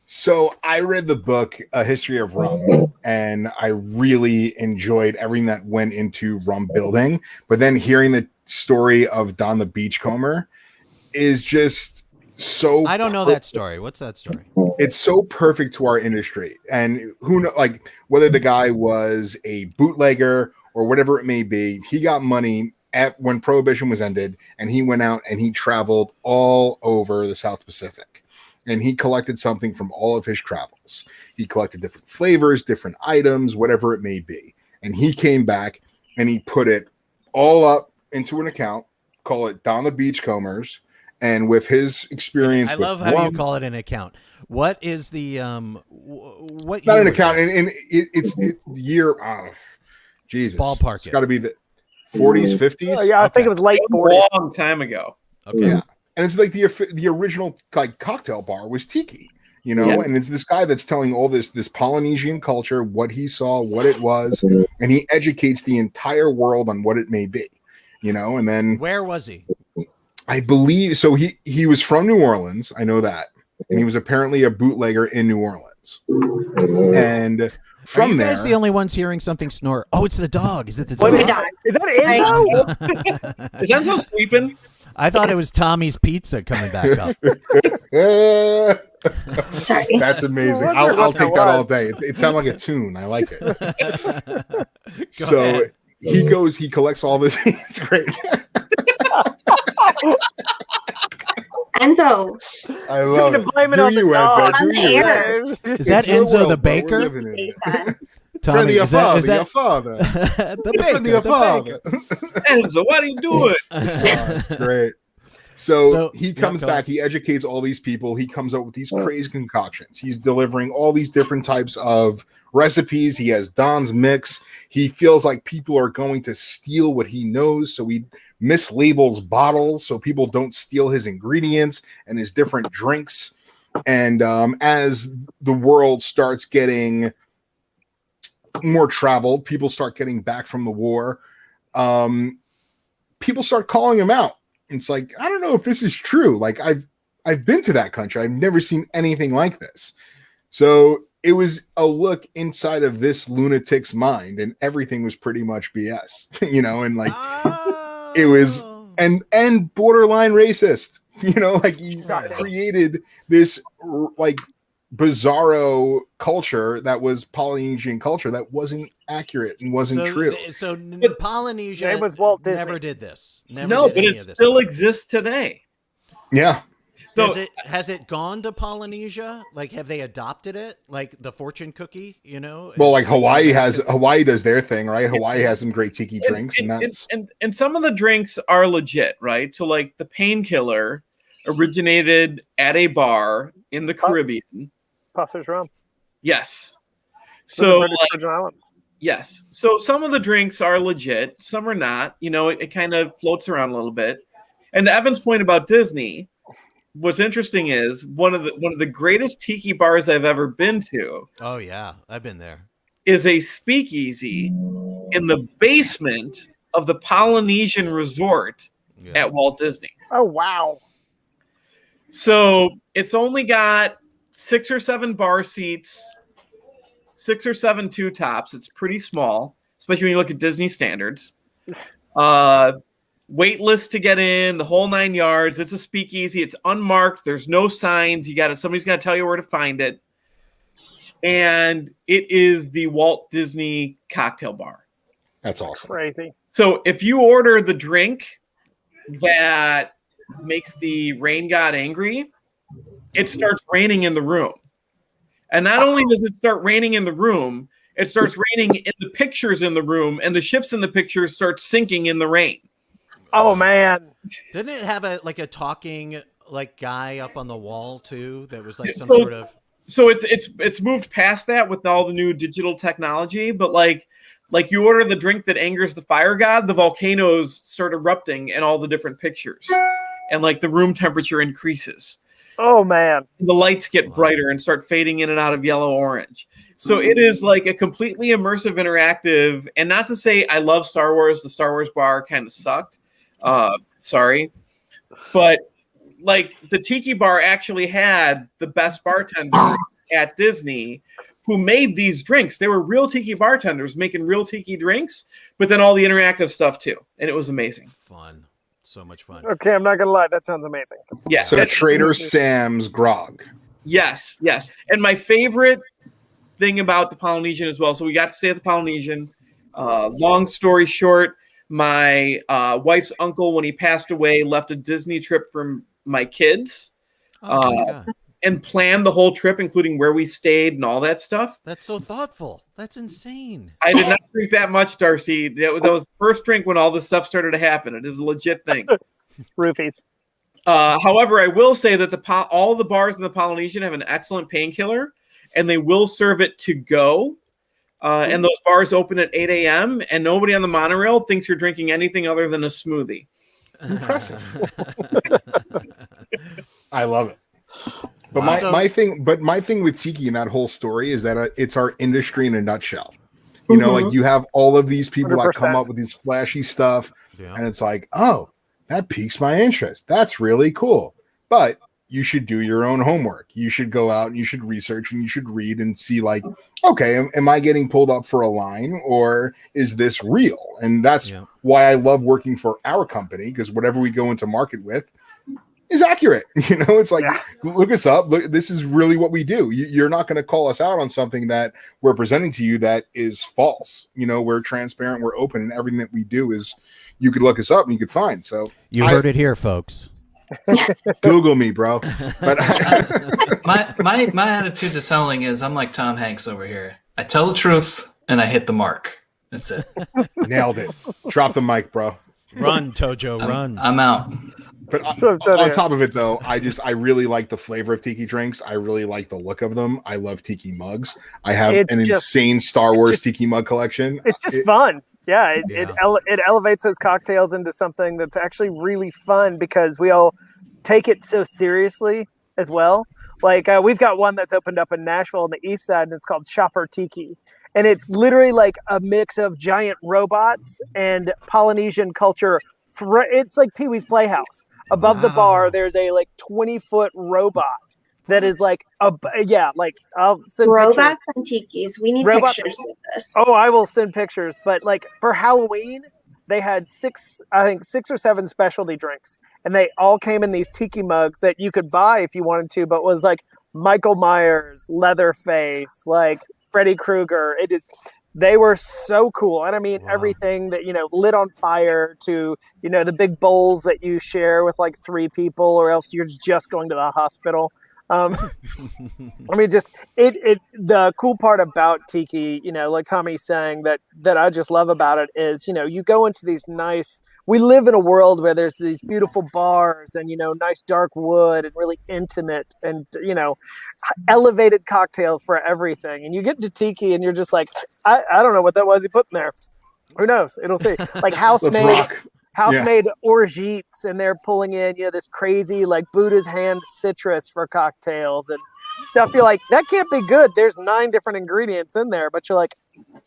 S1: So I read the book A History of Rum, and I really enjoyed everything that went into rum building. But then hearing the story of Don the Beachcomber is just so.
S5: I don't know that story. What's that story?
S1: It's so perfect to our industry, and who know, like whether the guy was a bootlegger or whatever it may be, he got money when Prohibition was ended, and he went out and he traveled all over the South Pacific, and he collected something from all of his travels. He collected different flavors, different items, whatever it may be. And he came back and he put it all up into an account, call it Don the Beachcombers. And with his experience,
S5: I love how you call it an account. What is the what?
S1: Not an account, and it's year. Jesus,
S5: ballpark.
S1: It's got to be the 40s, 50s.
S4: Yeah, I think it was late 40s.
S6: A long time ago.
S5: Okay.
S1: Yeah. And it's like the original like cocktail bar was tiki, and it's this guy that's telling all this Polynesian culture, what he saw, what it was, and he educates the entire world on what it may be, and then
S5: where was he?
S1: I believe so. He was from New Orleans. I know that, and he was apparently a bootlegger in New Orleans, and. From
S5: Are you guys the only ones hearing something snore? Oh, it's the dog. Is it the
S2: dog?
S5: dog?
S4: Is that Enzo?
S6: Is Enzo sleeping?
S5: I thought it was Tommy's Pizza coming back up.
S2: Sorry.
S1: That's amazing. I'll take that all day. It sounds like a tune. I like it. So he collects all this. It's great.
S2: Enzo.
S1: I love it.
S4: Blame it
S1: Do
S4: on the
S1: you,
S4: dog.
S1: Enzo?
S2: On
S1: Do
S2: the
S1: you?
S2: air.
S5: Is that
S1: It's your
S5: Enzo the
S1: world, bro. We're
S5: baker?
S1: living in it.
S2: Jason.
S5: Tommy,
S1: your
S5: is that,
S1: father,
S5: is that
S1: your father.
S5: the
S1: Friend of your
S5: baker?
S1: father.
S6: Enzo, what are you doing?
S1: Oh, it's great. So he
S5: yeah,
S1: comes
S5: go
S1: back,
S5: ahead.
S1: he educates all these people, he comes up with these crazy concoctions. He's delivering all these different types of recipes. He has Don's mix. He feels like people are going to steal what he knows, so he mislabels bottles so people don't steal his ingredients and his different drinks. And as the world starts getting more traveled, people start getting back from the war, people start calling him out. It's like, I don't know if this is true. Like I've been to that country. I've never seen anything like this. So it was a look inside of this lunatic's mind, and everything was pretty much BS, and like it was and borderline racist, like he created this like bizarro culture that was Polynesian culture that wasn't accurate and wasn't true.
S5: So Polynesia
S4: It was Walt Disney.
S5: never did this. Never
S6: No,
S5: did
S6: but
S5: any
S6: it
S5: of this
S6: still
S5: stuff.
S6: exists today.
S1: Yeah.
S6: So
S5: Has it gone to Polynesia? Like, have they adopted it? Like the fortune cookie,
S1: Well, like Hawaii does their thing, right? Hawaii has some great tiki drinks,
S6: and some of the drinks are legit, right? So like the painkiller originated at a bar in the Caribbean.
S4: Pusser's rum.
S6: Yes.
S4: So
S6: So
S4: British Virgin Islands.
S6: yes. So some of the drinks are legit, some are not. It kind of floats around a little bit. And to Evan's point about Disney, what's interesting is one of the greatest tiki bars I've ever been to.
S5: Oh yeah, I've been there.
S6: Is a speakeasy in the basement of the Polynesian Resort at Walt Disney.
S4: Oh wow.
S6: So it's only got 6 or 7 bar seats, 6 or 7 two tops. It's pretty small, especially when you look at Disney standards. Wait list to get in, the whole 9 yards. It's a speakeasy. It's unmarked. There's no signs. Somebody's got to tell you where to find it. And it is the Walt Disney cocktail bar.
S1: That's awesome.
S4: Crazy.
S6: So if you order the drink that makes the rain god angry, it starts raining in the room. And not only does it start raining in the room, it starts raining in the pictures in the room, and the ships in the pictures start sinking in the rain.
S4: Oh man.
S5: Didn't it have a talking guy up on the wall too? That was like some sort of.
S6: So it's moved past that with all the new digital technology, but like you order the drink that angers the fire god, the volcanoes start erupting in all the different pictures, and like the room temperature increases.
S4: Oh man.
S6: The lights get brighter and start fading in and out of yellow orange. So it is like a completely immersive, interactive, and not to say I love Star Wars. The Star Wars bar kind of sucked. Sorry. But like the Tiki bar actually had the best bartender at Disney who made these drinks. They were real Tiki bartenders making real Tiki drinks, but then all the interactive stuff too. And it was amazing.
S5: Fun. So much fun.
S4: Okay, I'm not gonna lie. That sounds amazing.
S6: Yeah.
S1: So Trader Sam's grog.
S6: Yes. And my favorite thing about the Polynesian as well. So we got to stay at the Polynesian. Long story short, my wife's uncle, when he passed away, left a Disney trip for my kids.
S5: Oh my God.
S6: And planned the whole trip, including where we stayed and all that stuff.
S5: That's so thoughtful. That's insane.
S6: I did not drink that much, Darcy. That was the first drink when all this stuff started to happen. It is a legit thing.
S4: Roofies.
S6: However, I will say that all the bars in the Polynesian have an excellent painkiller, and they will serve it to go. And those bars open at 8 a.m., and nobody on the monorail thinks you're drinking anything other than a smoothie.
S1: Impressive. I love it. But my thing with Tiki in that whole story is that it's our industry in a nutshell. Like you have all of these people
S4: 100%.
S1: that come up with these flashy stuff, and it's like, oh, that piques my interest. That's really cool. But you should do your own homework. You should go out and you should research and you should read and see, like, okay, am I getting pulled up for a line, or is this real? And that's why I love working for our company, because whatever we go into market with is accurate. It's like, look us up. Look, this is really what we do. You're not going to call us out on something that we're presenting to you that is false. We're transparent, we're open, and everything that we do is, you could look us up and you could find. So
S5: you heard it here, folks.
S1: Google me, bro. But
S3: my attitude to selling is I'm like Tom Hanks over here. I tell the truth and I hit the mark. That's it.
S1: nailed it. Drop the mic, bro.
S5: Run, Tojo, run.
S3: I'm out.
S1: But on top of it, though, I really like the flavor of tiki drinks. I really like the look of them. I love tiki mugs. I have an insane Star Wars tiki mug collection.
S4: It's just fun. Yeah, it elevates those cocktails into something that's actually really fun because we all take it so seriously as well. Like we've got one that's opened up in Nashville on the east side, and it's called Chopper Tiki. And it's literally like a mix of giant robots and Polynesian culture. It's like Pee-wee's Playhouse. Above the bar, there's a like 20-foot robot that is like I'll send
S2: robots
S4: pictures.
S2: and tikis. We need pictures of this.
S4: Oh, I will send pictures. But like for Halloween, they had 6 or 7 specialty drinks, and they all came in these tiki mugs that you could buy if you wanted to, but was like Michael Myers, Leatherface, like Freddy Krueger. They were so cool. And I mean, everything that, lit on fire to, the big bowls that you share with like 3 people, or else you're just going to the hospital. I mean, just the cool part about tiki, like Tommy's saying that I just love about it is, you go into these we live in a world where there's these beautiful bars and, nice dark wood and really intimate and, elevated cocktails for everything. And you get to tiki and you're just like, I don't know what that was he put in there. Who knows? It'll see. Like house-made orgeats, and they're pulling in, this crazy like Buddha's hand citrus for cocktails and stuff. You're like, that can't be good. There's 9 different ingredients in there, but you're like,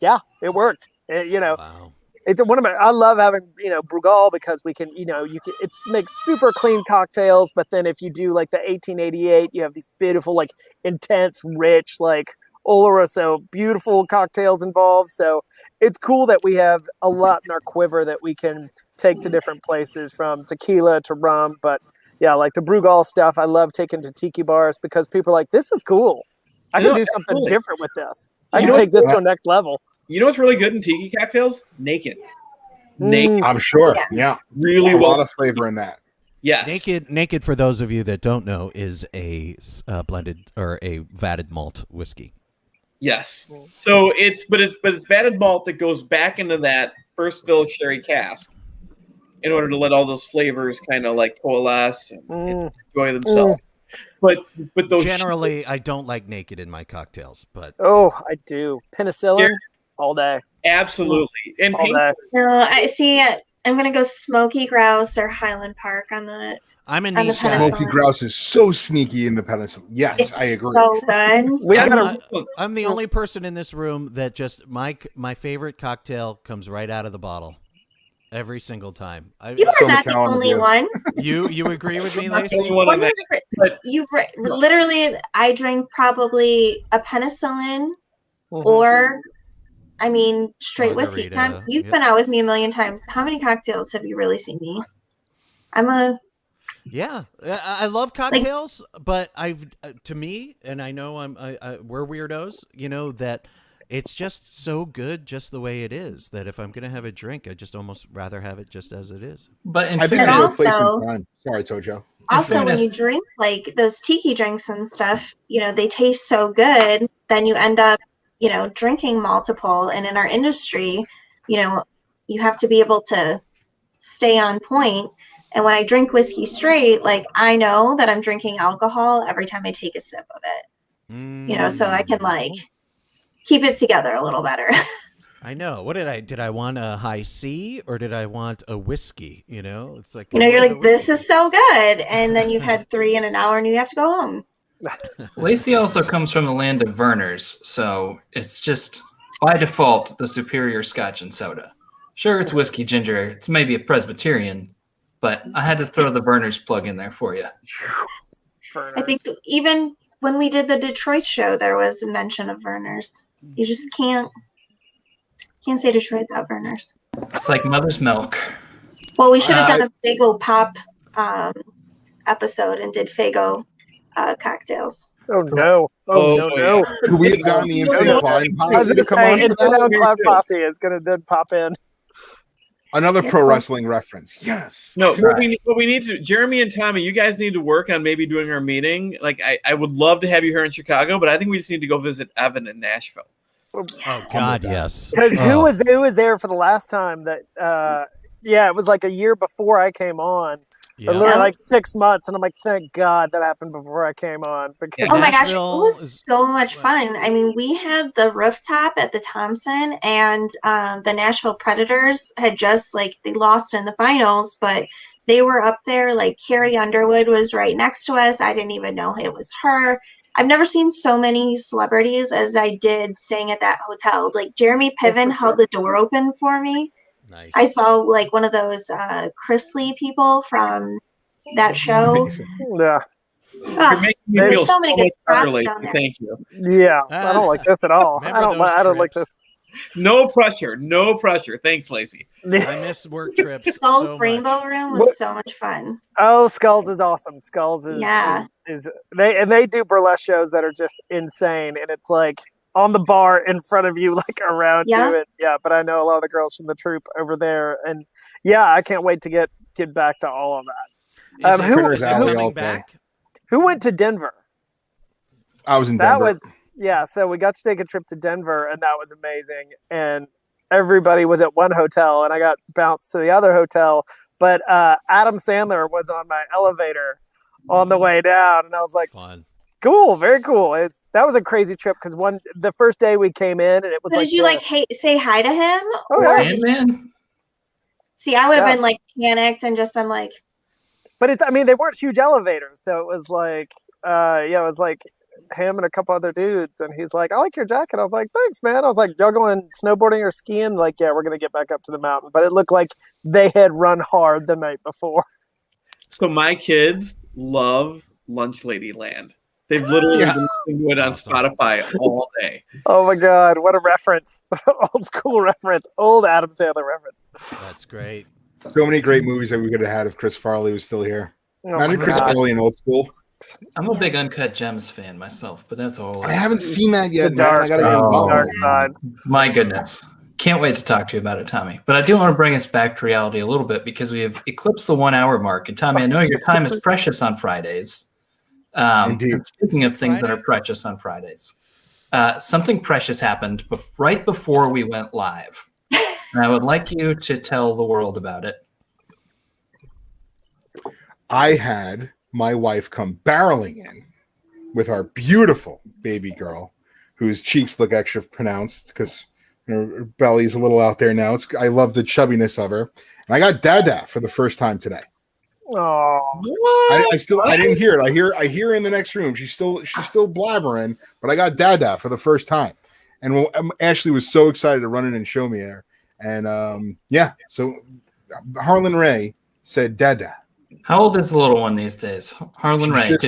S4: yeah, it worked. Wow. It's I love having, Brugal because we can, it makes super clean cocktails. But then if you do like the 1888, you have these beautiful, like intense, rich, like Oloroso, beautiful cocktails involved. So it's cool that we have a lot in our quiver that we can take to different places, from tequila to rum. But yeah, like the Brugal stuff, I love taking to tiki bars because people are like, this is cool. I can do something different with this. I can take this to a next level.
S6: You know what's really good in tiki cocktails? Naked.
S1: I'm sure. Yeah.
S6: Really
S1: a lot of flavor in that.
S6: Yes.
S5: Naked, for those of you that don't know, is a blended or a vatted malt whiskey.
S6: Yes. So it's vatted malt that goes back into that first fill sherry cask in order to let all those flavors kind of like coalesce and enjoy themselves. But those
S5: generally, I don't like naked in my cocktails, but
S4: I do. Penicillin all day.
S6: Absolutely. And
S4: all day.
S2: No, I see. I'm gonna go Smoky Grouse or Highland Park on the.
S5: I'm in
S2: these.
S1: Smoky Grouse is so sneaky in the penicillin. Yes, I agree.
S2: So good.
S5: I'm the only person in this room that just my favorite cocktail comes right out of the bottle. Every single time.
S2: You are not the only one.
S5: You agree with me, Lacey?
S2: Literally, I drink probably a penicillin or, straight whiskey. You've been out with me a million times. How many cocktails have you really seen me?
S5: Yeah, I love cocktails, but to me, and I know we're weirdos, that. It's just so good just the way it is that if I'm going to have a drink, I just almost rather have it just as it is.
S3: But
S1: I think there's a place in time. Sorry, Tojo.
S2: Also, when you drink like those tiki drinks and stuff, they taste so good. Then you end up, drinking multiple. And in our industry, you have to be able to stay on point. And when I drink whiskey straight, like I know that I'm drinking alcohol every time I take a sip of it. So I can like keep it together a little better.
S5: I know. What did I want a high C or did I want a whiskey? It's like,
S2: you're like, this is so good. And then you've had 3 in an hour and you have to go home.
S3: Lacey also comes from the land of Vernors. So it's just by default, the superior scotch and soda. Sure, it's whiskey ginger. It's maybe a Presbyterian, but I had to throw the Vernors plug in there for you.
S2: I think even when we did the Detroit show, there was a mention of Vernors. You just can't say Detroit without Vernors.
S3: It's like mother's milk.
S2: Well, we should have done a Faygo Pop episode and did Faygo cocktails.
S4: Oh no! No!
S1: Could we have gotten the Insane Clown Posse to come on?
S4: Insane Clown Posse is gonna then pop in.
S1: Another pro wrestling reference. Yes.
S6: No, what we need to, Jeremy and Tommy, you guys need to work on maybe doing our meeting. Like, I would love to have you here in Chicago, but I think we just need to go visit Evan in Nashville.
S5: Oh God, yes.
S4: Because who was there for the last time that? It was like a year before I came on.
S5: Yeah.
S4: Literally like 6 months, and I'm like, thank God that happened before I came on. Because
S2: Oh my gosh, it
S5: Nashville
S2: was so much fun. I mean, we had the rooftop at the Thompson, and the Nashville Predators had just they lost in the finals, but they were up there. Like Carrie Underwood was right next to us. I didn't even know it was her. I've never seen so many celebrities as I did staying at that hotel. Like Jeremy Piven held the door open for me.
S5: Nice.
S2: I saw one of those Chris Lee people from that show.
S4: yeah.
S6: You're making me
S2: There's
S6: feel
S2: so many good
S6: much better,
S2: spots
S6: Lacey.
S2: down there.
S6: Thank you.
S4: Yeah, I don't like this at all. I don't like this.
S6: No pressure. No pressure. Thanks, Lacey.
S5: I miss work trips.
S2: Skull's
S5: so
S2: Rainbow
S5: much.
S2: Room was so much fun.
S4: Oh, Skulls is awesome. Skulls is they do burlesque shows that are just insane, and it's like on the bar in front of you, like around you. And but I know a lot of the girls from the troupe over there, and I can't wait to get back to all of that.
S5: Is it coming back?
S4: Who went to Denver?
S1: I was in Denver.
S4: So we got to take a trip to Denver, and that was amazing. And everybody was at one hotel, and I got bounced to the other hotel. But Adam Sandler was on my elevator on the way down, and I was like,
S5: fun.
S4: Cool, very cool. That was a crazy trip because the first day we came in, and it was.
S2: So did you say hi to him?
S4: Oh,
S3: Sandman?
S2: See, I would have been panicked and just been like.
S4: But they weren't huge elevators, so it was like, it was like him and a couple other dudes, and he's like, "I like your jacket." I was like, "Thanks, man." I was like, "Y'all going snowboarding or skiing?" Like, yeah, we're gonna get back up to the mountain. But it looked like they had run hard the night before.
S6: So my kids love Lunch Lady Land. They've literally been listening to it on Spotify all day.
S4: Oh my God, what a reference. Old school reference. Old Adam Sandler reference.
S5: That's great.
S1: So many great movies that we could have had if Chris Farley was still here. Imagine Chris Farley in Old School.
S3: I'm a big Uncut Gems fan myself, but that's all.
S1: I haven't seen that yet.
S4: Dark side.
S3: My goodness. Can't wait to talk to you about it, Tommy. But I do want to bring us back to reality a little bit because we have eclipsed the 1 hour mark. And Tommy, I know your time is precious on Fridays.
S1: Indeed.
S3: Speaking of things that are precious on Fridays, something precious happened right before we went live. And I would like you to tell the world about it.
S1: I had my wife come barreling in with our beautiful baby girl, whose cheeks look extra pronounced because her belly's a little out there now. I love the chubbiness of her. And I got Dada for the first time today.
S4: Oh,
S1: I didn't hear it. I hear her in the next room. She's still blabbering, but I got Dada for the first time. And Ashley was so excited to run in and show me her. And so Harlan Ray said Dada.
S3: How old is the little one these days? Harlan Ray. Was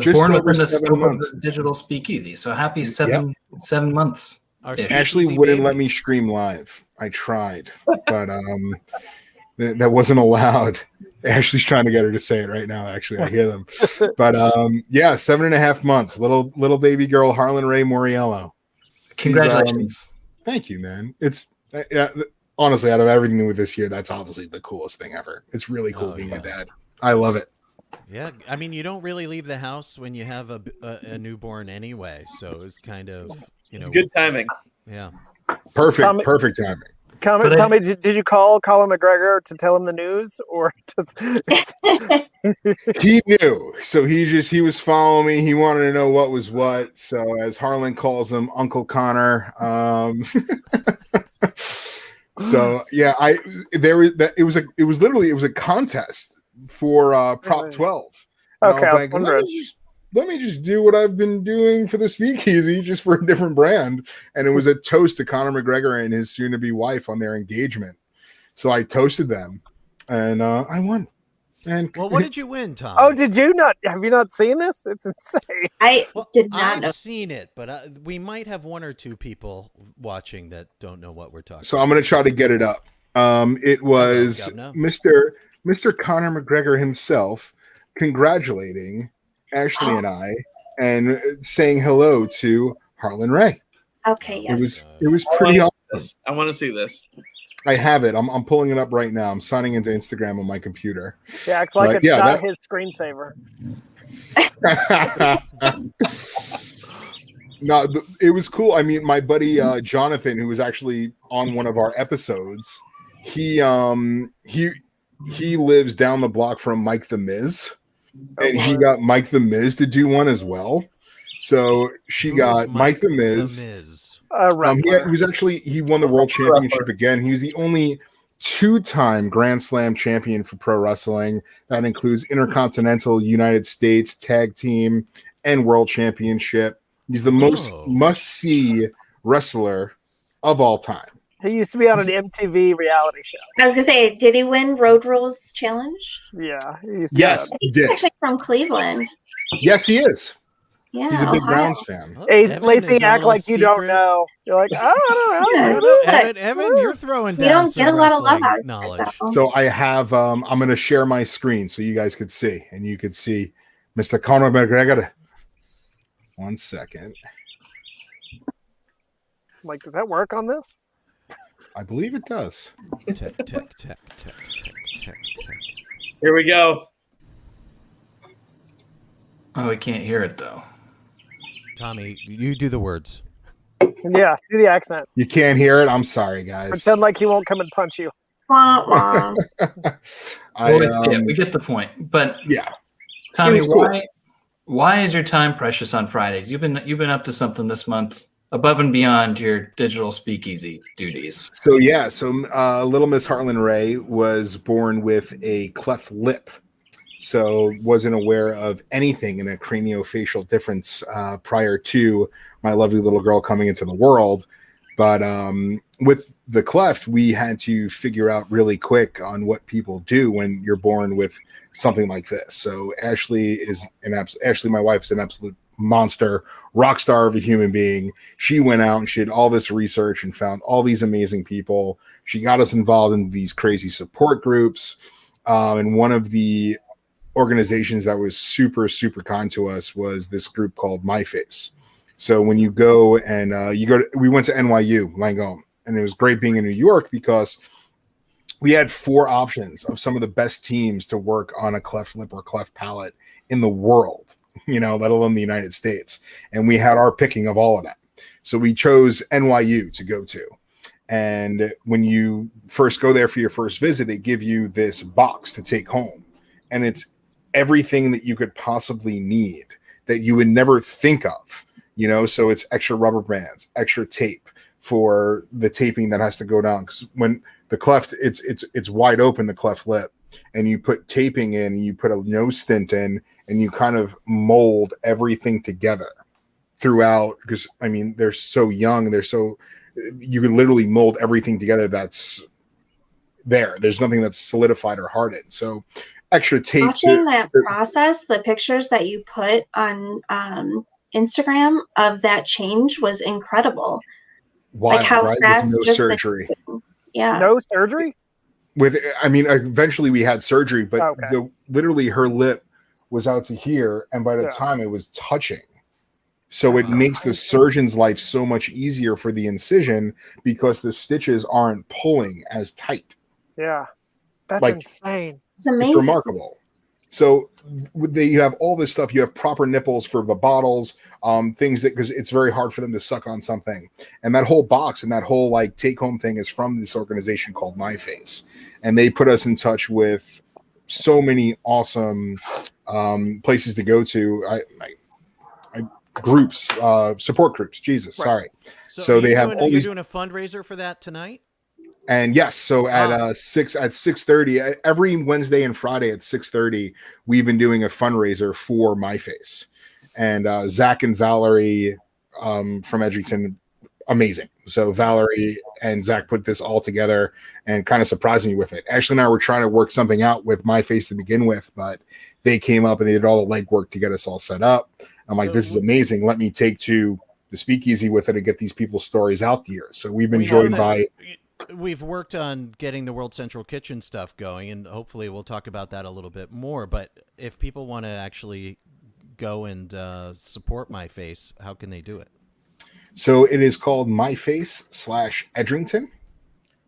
S3: born within the scope of the digital speakeasy. So happy 7 months.
S1: Ashley wouldn't let me stream live. I tried, but that wasn't allowed. Ashley's trying to get her to say it right now. Actually, I hear them. But 7.5 months. Little baby girl Harlan Ray Moriello.
S3: Congratulations.
S1: Thank you, man. It's honestly, out of everything with this year, that's obviously the coolest thing ever. It's really cool being a dad. I love it.
S5: Yeah, I mean, you don't really leave the house when you have a newborn anyway, so it's kind of
S6: it's good timing.
S5: Yeah,
S1: perfect timing.
S4: Tommy, did you call Colin McGregor to tell him the news, or
S1: he knew? So he was following me. He wanted to know what was what. So as Harlan calls him, Uncle Connor. So it was literally a contest for Prop 12. And
S4: okay,
S1: I was like, let me just do what I've been doing for the speakeasy, just for a different brand. And it was a toast to Conor McGregor and his soon-to-be wife on their engagement. So I toasted them, and I won. And
S5: what did you win, Tom?
S4: Oh, did you not? Have you not seen this? It's insane.
S2: I did not know.
S5: I've seen it, but we might have one or two people watching that don't know what we're talking about.
S1: So I'm going to try to get it up. It was Mr. Conor McGregor himself congratulating Ashley and I and saying hello to Harlan Ray.
S2: Okay, yes.
S1: It was pretty awesome.
S6: this. I want to see this.
S1: I have it. I'm pulling it up right now. I'm signing into Instagram on my computer.
S4: He acts like
S1: But,
S4: it's
S1: yeah,
S4: not
S1: that-
S4: his screensaver.
S1: No, it was cool. I mean, my buddy Jonathan, who was actually on one of our episodes, he lives down the block from Mike the Miz, and he got Mike the Miz to do one as well. So she
S5: Who
S1: got
S5: is
S1: Mike the Miz. He won the world championship again. He was the only two-time Grand Slam champion for pro wrestling. That includes Intercontinental, United States, Tag Team, and World Championship. He's the most must-see wrestler of all time.
S4: He used to be on an MTV reality show.
S2: I was gonna say, did he win Road Rules Challenge?
S4: Yeah. He used to
S1: Yes, he
S2: He's
S1: did.
S2: actually from Cleveland.
S1: Yes, he is.
S2: Yeah,
S1: He's a big
S2: Ohio.
S1: Browns fan.
S4: Hey,
S5: Evan
S4: Lacey,
S5: is a
S4: act
S5: little
S4: like you don't
S5: secret.
S4: know. You're like, oh, I don't know.
S2: Yeah.
S5: I don't know. Evan, you're throwing
S2: We
S5: down
S2: don't
S5: some
S2: get a lot of love
S5: wrestling
S2: out of
S5: knowledge.
S2: yourself.
S1: So I have I'm going to share my screen so you guys could see, and you could see Mr. Conor McGregor. 1 second.
S4: Like, does that work on this?
S1: I believe it does.
S5: Tech.
S6: Here we go.
S3: Oh, we can't hear it though.
S5: Tommy, you do the words.
S4: Yeah, do the accent.
S1: You can't hear it. I'm sorry, guys.
S4: Pretend like he won't come and punch you.
S2: Wah, wah.
S3: We get the point. But
S1: yeah,
S3: Tommy,
S1: It's cool.
S3: why is your time precious on Fridays? You've been up to something this month above and beyond your digital speakeasy duties.
S1: So Little Miss Harlan Ray was born with a cleft lip, so wasn't aware of anything in a craniofacial difference prior to my lovely little girl coming into the world. But with the cleft, we had to figure out really quick on what people do when you're born with something like this. So Ashley, my wife, is an absolute monster, rock star of a human being. She went out and she did all this research and found all these amazing people. She got us involved in these crazy support groups. And one of the organizations that was super, super kind to us was this group called MyFace. So when you go and we went to NYU, Langone, and it was great being in New York because we had 4 options of some of the best teams to work on a cleft lip or cleft palate in the world, let alone the United States. And we had our picking of all of them. So we chose NYU to go to. And when you first go there for your first visit, they give you this box to take home. And it's everything that you could possibly need that you would never think of, so it's extra rubber bands, extra tape for the taping that has to go down. Because when the cleft, it's wide open, the cleft lip, and you put taping in, you put a nose stint in, and you kind of mold everything together throughout. Because they're so young, you can literally mold everything together that's there. There's nothing that's solidified or hardened. So extra tape.
S2: Watching that process, the pictures that you put on Instagram of that change was incredible.
S1: Wild,
S2: like how
S1: right?
S2: fast
S1: With no
S2: just
S1: surgery.
S2: Yeah.
S4: No surgery?
S1: Eventually we had surgery, but
S4: Okay.
S1: literally her lip was out to here, and by the time it was touching. So it makes the surgeon's life so much easier for the incision because the stitches aren't pulling as tight.
S4: Yeah. That's insane.
S2: It's amazing.
S1: It's remarkable. So you have all this stuff. You have proper nipples for the bottles, things because it's very hard for them to suck on something. And that whole box and that whole take home thing is from this organization called MyFace. And they put us in touch with so many awesome places to go to. Groups, support groups. Jesus, sorry.
S5: So
S1: they have
S5: you're doing a fundraiser for that tonight?
S1: And yes, so at 6:30 every Wednesday and Friday at 6:30, we've been doing a fundraiser for MyFace. And Zach and Valerie from Edgerton, amazing. So Valerie and Zach put this all together and kind of surprised me with it. Ashley and I were trying to work something out with MyFace to begin with, but they came up and they did all the legwork to get us all set up. I'm like, this is amazing. Let me take to the speakeasy with it and get these people's stories out here. So we've been joined by.
S5: We've worked on getting the World Central Kitchen stuff going, and hopefully we'll talk about that a little bit more. But if people want to actually go and support MyFace, how can they do it?
S1: So it is called MyFace/Edrington.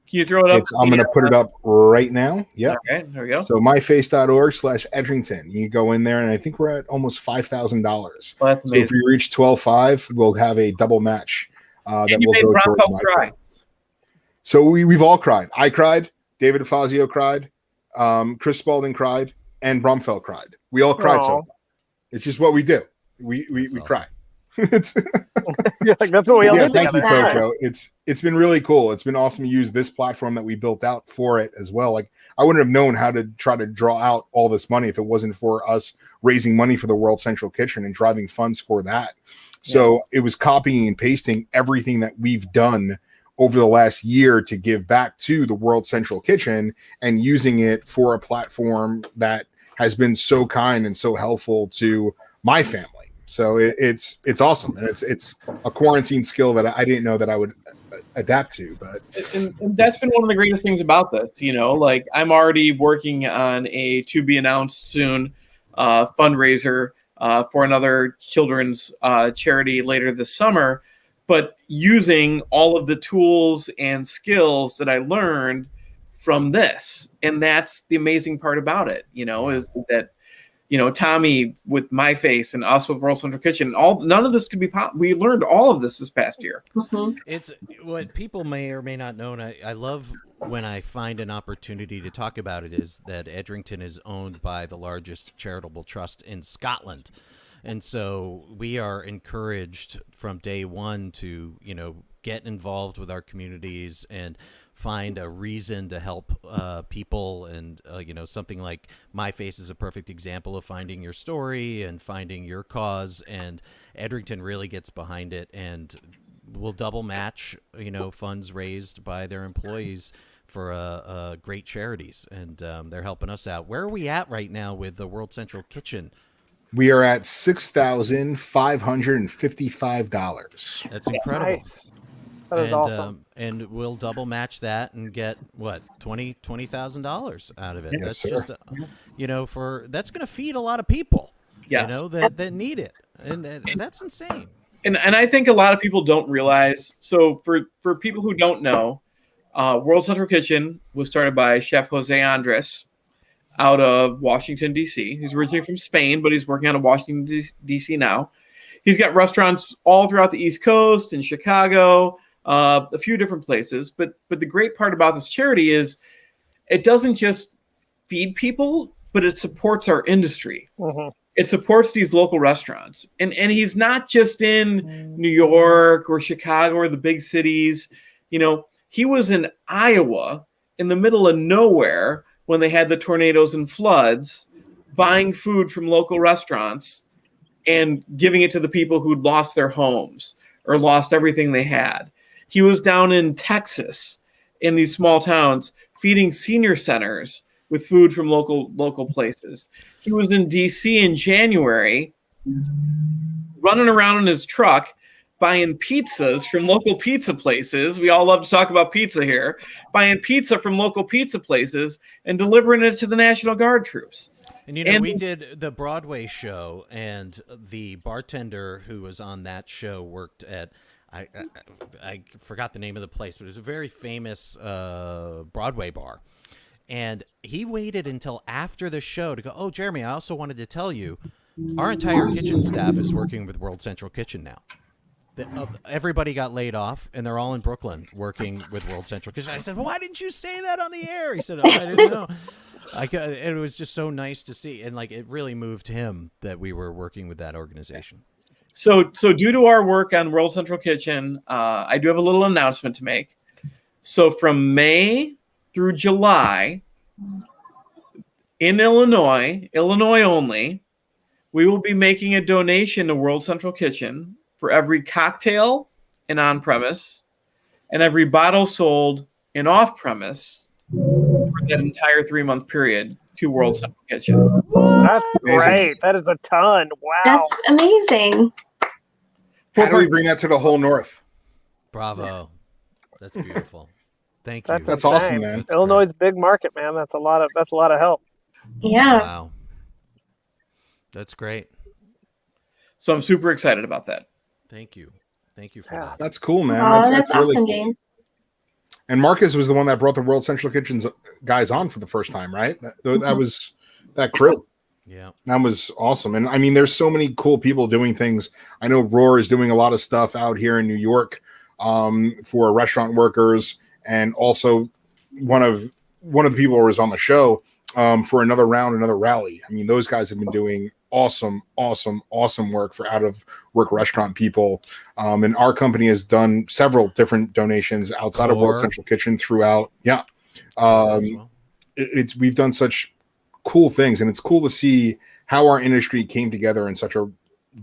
S6: Can you throw it up?
S1: I'm going to put it up right now. Yep.
S6: Okay, there we go.
S1: So myface.org/Edrington. You go in there, and I think we're at almost $5,000.
S6: Well, that's
S1: So if
S6: amazing.
S1: we reach 12.5, we'll have a double match that
S6: And you
S1: will
S6: made
S1: go
S6: Bronco
S1: towards my
S6: cry.
S1: face. So we've all cried. I cried. David Fazio cried. Chris Spalding cried, and Bromfeld cried. We all cried. So
S4: Aw.
S1: it's just what we do. We
S5: awesome.
S1: cry. It's
S4: You're like, that's what we all
S1: yeah,
S4: do
S1: thank you,
S4: together.
S1: Tojo. It's been really cool. It's been awesome to use this platform that we built out for it as well. Like I wouldn't have known how to try to draw out all this money if it wasn't for us raising money for the World Central Kitchen and driving funds for that. So it was copying and pasting everything that we've done over the last year to give back to the World Central Kitchen and using it for a platform that has been so kind and so helpful to my family. So it's awesome, and it's a quarantine skill that I didn't know that I would adapt to. But
S6: And that's been one of the greatest things about this. You know, like I'm already working on a to be announced soon fundraiser for another children's charity later this summer. But using all of the tools and skills that I learned from this, and that's the amazing part about it. You know, is that. You know, Tommy with MyFace and us with World Central Kitchen, none of this could be possible. We learned all of this past year.
S2: Mhm.
S5: It's what people may or may not know, and I love when I find an opportunity to talk about it, is that Edrington is owned by the largest charitable trust in Scotland. And so we are encouraged from day one to, get involved with our communities and find a reason to help people. And, something like MyFace is a perfect example of finding your story and finding your cause. And Edrington really gets behind it and will double match, funds raised by their employees for great charities. And they're helping us out. Where are we at right now with the World Central Kitchen?
S1: we are at $6,555.
S5: That's incredible.
S4: Nice. That is awesome.
S5: And we'll double match that and get what $20,000 out of it.
S1: Yes,
S5: That's
S1: sir.
S5: just that's going to feed a lot of people.
S6: Yes.
S5: That need it, and that's insane.
S6: And I think a lot of people don't realize. So for people who don't know, World Central Kitchen was started by Chef Jose Andres out of Washington, D.C. He's originally from Spain, but he's working out of Washington, D.C. now. He's got restaurants all throughout the East Coast, in Chicago, a few different places. But the great part about this charity is it doesn't just feed people, but it supports our industry.
S4: Mhm.
S6: It supports these local restaurants. And he's not just in New York or Chicago or the big cities. He was in Iowa in the middle of nowhere when they had the tornadoes and floods, buying food from local restaurants and giving it to the people who'd lost their homes or lost everything they had. He was down in Texas in these small towns feeding senior centers with food from local places. He was in DC in January running around in his truck buying pizzas from local pizza places. We all love to talk about pizza here. Buying pizza from local pizza places and delivering it to the National Guard troops.
S5: And we did the Broadway show, and the bartender who was on that show worked at I forgot the name of the place, but it was a very famous Broadway bar. And he waited until after the show to go, "Oh, Jeremy, I also wanted to tell you, our entire kitchen staff is working with World Central Kitchen now. Everybody got laid off, and they're all in Brooklyn working with World Central Kitchen." I said, "Well, why didn't you say that on the air?" He said, "Oh, I didn't know." It was just so nice to see, and it really moved him that we were working with that organization.
S6: So due to our work on World Central Kitchen, I do have a little announcement to make. So from May through July, in Illinois only, we will be making a donation to World Central Kitchen for every cocktail in on-premise and every bottle sold in off-premise for that entire 3-month period to World Central Kitchen.
S4: That's
S1: Amazing.
S4: great. That is a ton. Wow.
S2: That's amazing.
S1: How do we bring that to the whole North?
S5: Bravo. That's beautiful. Thank you.
S1: That's awesome,
S4: insane.
S1: man.
S4: Illinois is a big market, man. That's a lot of help.
S2: Yeah.
S5: Wow. That's great.
S6: So I'm super excited about that.
S5: Thank you. Thank you for that.
S1: That's cool, man.
S2: Oh, that's
S1: really
S2: awesome,
S1: cool.
S2: James.
S1: And Marcus was the one that brought the World Central Kitchens guys on for the first time, right? That was that crew.
S5: Yeah,
S1: that was awesome. And I mean, there's so many cool people doing things. I know Roar is doing a lot of stuff out here in New York for restaurant workers, and also one of the people who was on the show for another rally. I mean, those guys have been doing awesome work for out of work restaurant people. And our company has done several different donations outside of World Central Kitchen throughout. Yeah. We've done such cool things, and it's cool to see how our industry came together in such a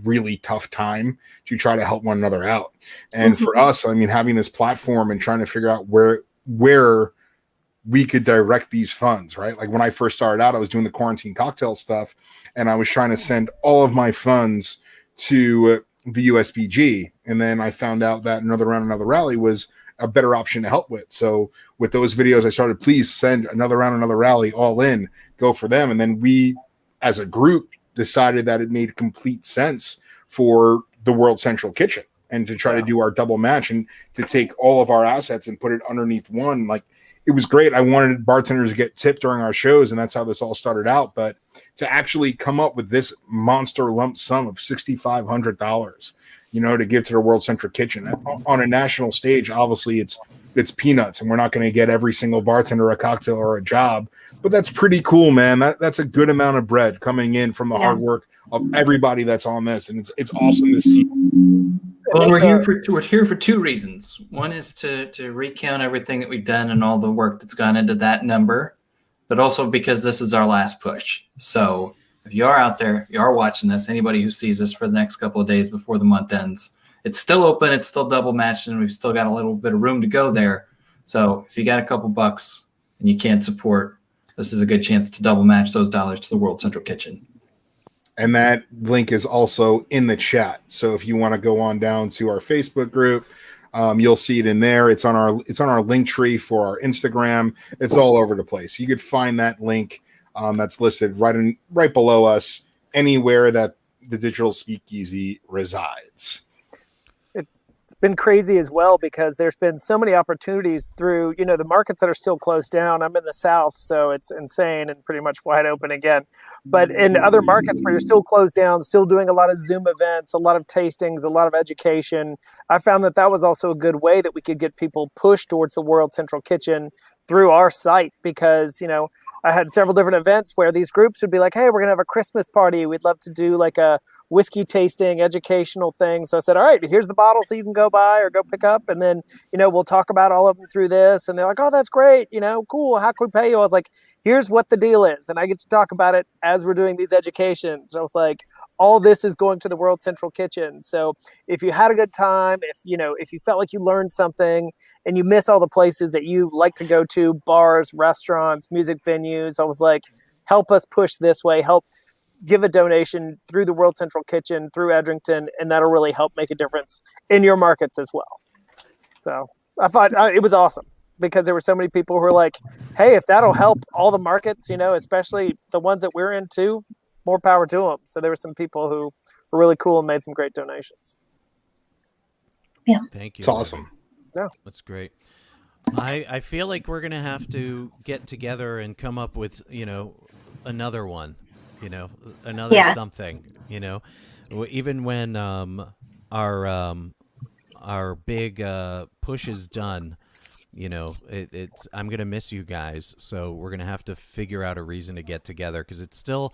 S1: really tough time to try to help one another out. And for us, I mean, having this platform and trying to figure out where we could direct these funds, right? Like when I first started out, I was doing the quarantine cocktail stuff, and I was trying to send all of my funds to the USPG. And then I found out that Another Rally was a better option to help with. So with those videos, I started, please send Another Rally all in, go for them. And then we, as a group, decided that it made complete sense for the World Central Kitchen and to try to do our double match and to take all of our assets and put it underneath one. Like, it was great. I wanted bartenders to get tipped during our shows, and that's how this all started out. But to actually come up with this monster lump sum of $6,500, to give to the World Central Kitchen on a national stage, obviously it's peanuts, and we're not going to get every single bartender a cocktail or a job. But that's pretty cool, man. That's a good amount of bread coming in from the hard work of everybody that's on this, and it's awesome to see.
S3: Well, we're here for two reasons. One is to recount everything that we've done and all the work that's gone into that number, but also because this is our last push. So if you are out there, you are watching this, anybody who sees this for the next couple of days before the month ends, it's still open, it's still double matched, and we've still got a little bit of room to go there. So if you got a couple bucks and you can't support, this is a good chance to double match those dollars to the World Central Kitchen.
S1: And that link is also in the chat. So if you want to go on down to our Facebook group, you'll see it in there. It's on our link tree for our Instagram. It's all over the place. You could find that link that's listed right below us anywhere that the Digital Speakeasy resides.
S4: It's been crazy as well because there's been so many opportunities through, the markets that are still closed down. I'm in the South, so it's insane and pretty much wide open again. But in other markets where you're still closed down, still doing a lot of Zoom events, a lot of tastings, a lot of education, I found that was also a good way that we could get people pushed towards the World Central Kitchen through our site because, I had several different events where these groups would be like, hey, we're going to have a Christmas party. We'd love to do like a whiskey tasting, educational thing. So I said, all right, here's the bottle so you can go buy or go pick up. And then, we'll talk about all of them through this. And they're like, oh, that's great. Cool. How can we pay you? I was like, here's what the deal is. And I get to talk about it as we're doing these educations. And I was like, all this is going to the World Central Kitchen. So if you had a good time, if you felt like you learned something and you miss all the places that you like to go to, bars, restaurants, music venues, I was like, help us push this way, help give a donation through the World Central Kitchen, through Edrington, and that'll really help make a difference in your markets as well. So I thought it was awesome because there were so many people who were like, hey, if that'll help all the markets, especially the ones that we're into, more power to them. So there were some people who were really cool and made some great donations.
S2: Yeah.
S5: Thank you.
S1: It's awesome.
S4: Yeah.
S5: That's great. I feel like we're going to have to get together and come up with, another one, another something, even when our big push is done, it's I'm going to miss you guys. So we're going to have to figure out a reason to get together because it's still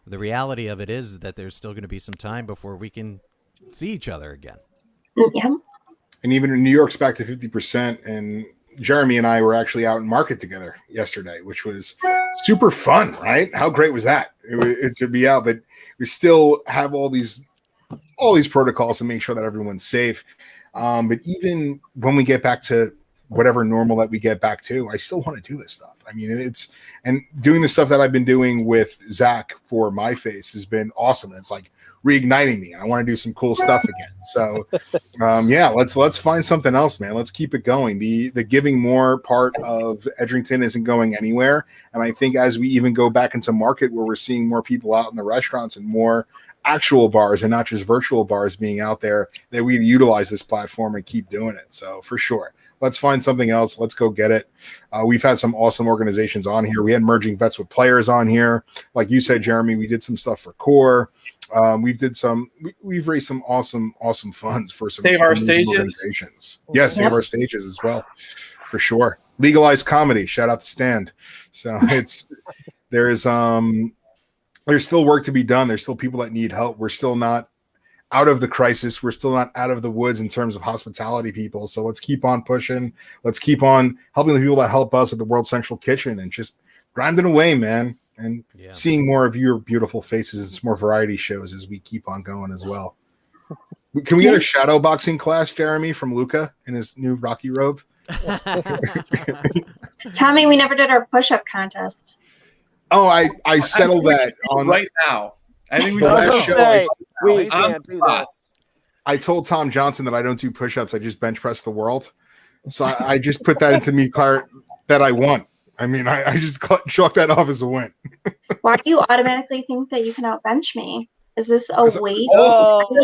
S5: the reality of it is that there's still going to be some time before we can see each other again.
S2: Yeah.
S1: And even in New York's back to 50%, and Jeremy and I were actually out in market together yesterday, which was super fun, right? How great was that? It to be out, but we still have all these protocols to make sure that everyone's safe. But even when we get back to whatever normal that we get back to, I still want to do this stuff. I mean, and doing the stuff that I've been doing with Zach for My Face has been awesome. It's like reigniting me, and I want to do some cool stuff again. So, let's find something else, man. Let's keep it going. The giving more part of Edrington isn't going anywhere, and I think as we even go back into market where we're seeing more people out in the restaurants and more actual bars and not just virtual bars being out there, that we utilize this platform and keep doing it. So for sure, let's find something else. Let's go get it. We've had some awesome organizations on here. We had Merging Vets with Players on here. Like you said, Jeremy, we did some stuff for CORE. We've raised some awesome funds for some
S6: Save Our Stages
S1: organizations. Yes, Save Our Stages as well, for sure. Legalized Comedy. Shout out to Stand. So there's still work to be done. There's still people that need help. We're still not out of the crisis. We're still not out of the woods in terms of hospitality people. So let's keep on pushing. Let's keep on helping the people that help us at the World Central Kitchen and just grinding away, man. And seeing more of your beautiful faces and some more variety shows as we keep on going as well. Can we get a shadow boxing class, Jeremy, from Luca in his new Rocky robe?
S2: Tommy, we never did our push-up contest.
S1: Oh, I settled that on
S6: right now. I think we
S1: last show.
S4: We can't do this.
S1: I told Tom Johnson that I don't do push-ups. I just bench press the world. So I just put that into me that I won. I mean, I just chalk that off as a win.
S2: Why do you automatically think that you can outbench me? Is this a weight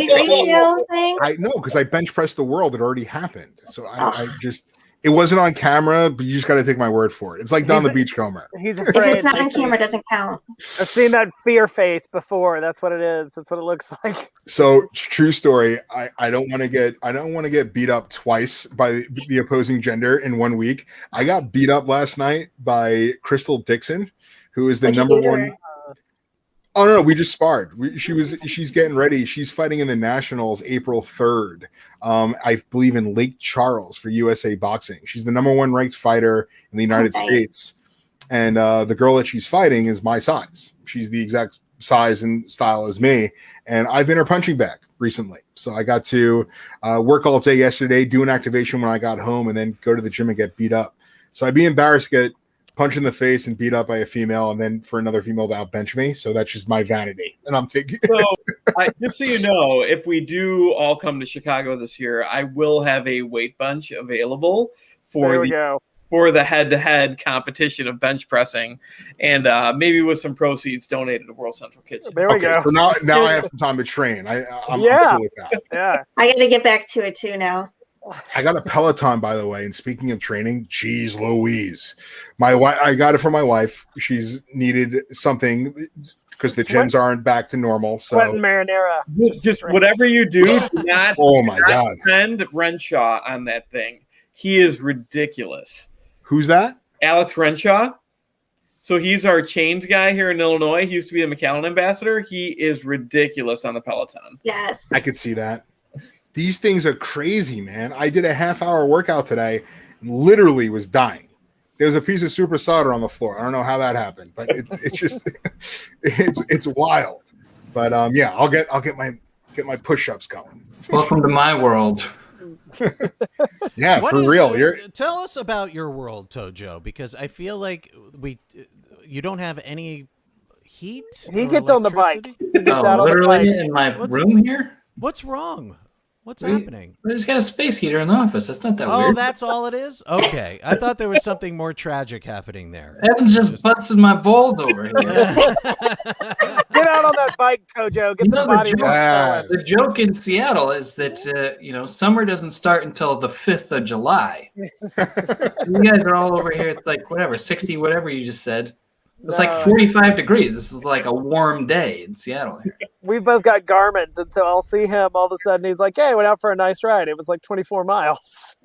S1: ratio
S2: thing?
S1: I know, because I bench pressed the world. It already happened. So I just, it wasn't on camera, but you just got to take my word for it. It's like Don the Beachcomber.
S4: He's
S2: If
S4: afraid.
S2: it's not on camera, it doesn't count.
S4: I've seen that fear face before. That's what it is. That's what it looks like.
S1: So true story. I don't want to get beat up twice by the opposing gender in 1 week. I got beat up last night by Crystal Dixon, who is the number one. Oh no, we just sparred. She's getting ready. She's fighting in the Nationals April 3rd. I believe in Lake Charles for USA Boxing. She's the number one ranked fighter in the United States. And the girl that she's fighting is my size. She's the exact size and style as me. And I've been her punching bag recently. So I got to work all day yesterday, do an activation when I got home, and then go to the gym and get beat up. So I'd be embarrassed to get punched in the face and beat up by a female, and then for another female to outbench me. So that's just my vanity. And I'm taking
S6: just so you know, if we do all come to Chicago this year, I will have a weight bench available for the head-to-head competition of bench pressing, and maybe with some proceeds donated to World Central Kitchen.
S4: There we go.
S1: So now I have some time to train. I'm cool with that.
S4: Yeah.
S2: I got to get back to it too now.
S1: I got a Peloton, by the way. And speaking of training, geez Louise, I got it for my wife. She's needed something because the gyms aren't back to normal. So
S4: Sweat and marinara.
S6: Just whatever you do, do not.
S1: Oh my God!
S6: Send Renshaw on that thing. He is ridiculous.
S1: Who's that?
S6: Alex Renshaw. So he's our chains guy here in Illinois. He used to be the McAllen ambassador. He is ridiculous on the Peloton.
S2: Yes.
S1: I could see that. These things are crazy, man. I did a half-hour workout today and literally was dying. There was a piece of super solder on the floor. I don't know how that happened, but it's just it's wild. But yeah, I'll get my push-ups going.
S3: Welcome to my world.
S1: Yeah, for real.
S5: Tell us about your world, Tojo, because I feel like you don't have any heat.
S4: He gets on the bike. He gets
S3: out literally in my room here.
S5: What's wrong? What's happening?
S3: We just got a space heater in the office. That's not that weird.
S5: Oh, that's all it is? Okay. I thought there was something more tragic happening there.
S3: Evan's just busted my balls over here.
S4: Get out on that bike, Tojo. Get some body work.
S3: The joke in Seattle is that summer doesn't start until the 5th of July. You guys are all over here. It's like 60, whatever you just said. It's like 45 degrees. This is like a warm day in Seattle here.
S4: We both got Garmin's, and so I'll see him all of a sudden. He's like, hey, I went out for a nice ride. It was like 24 miles.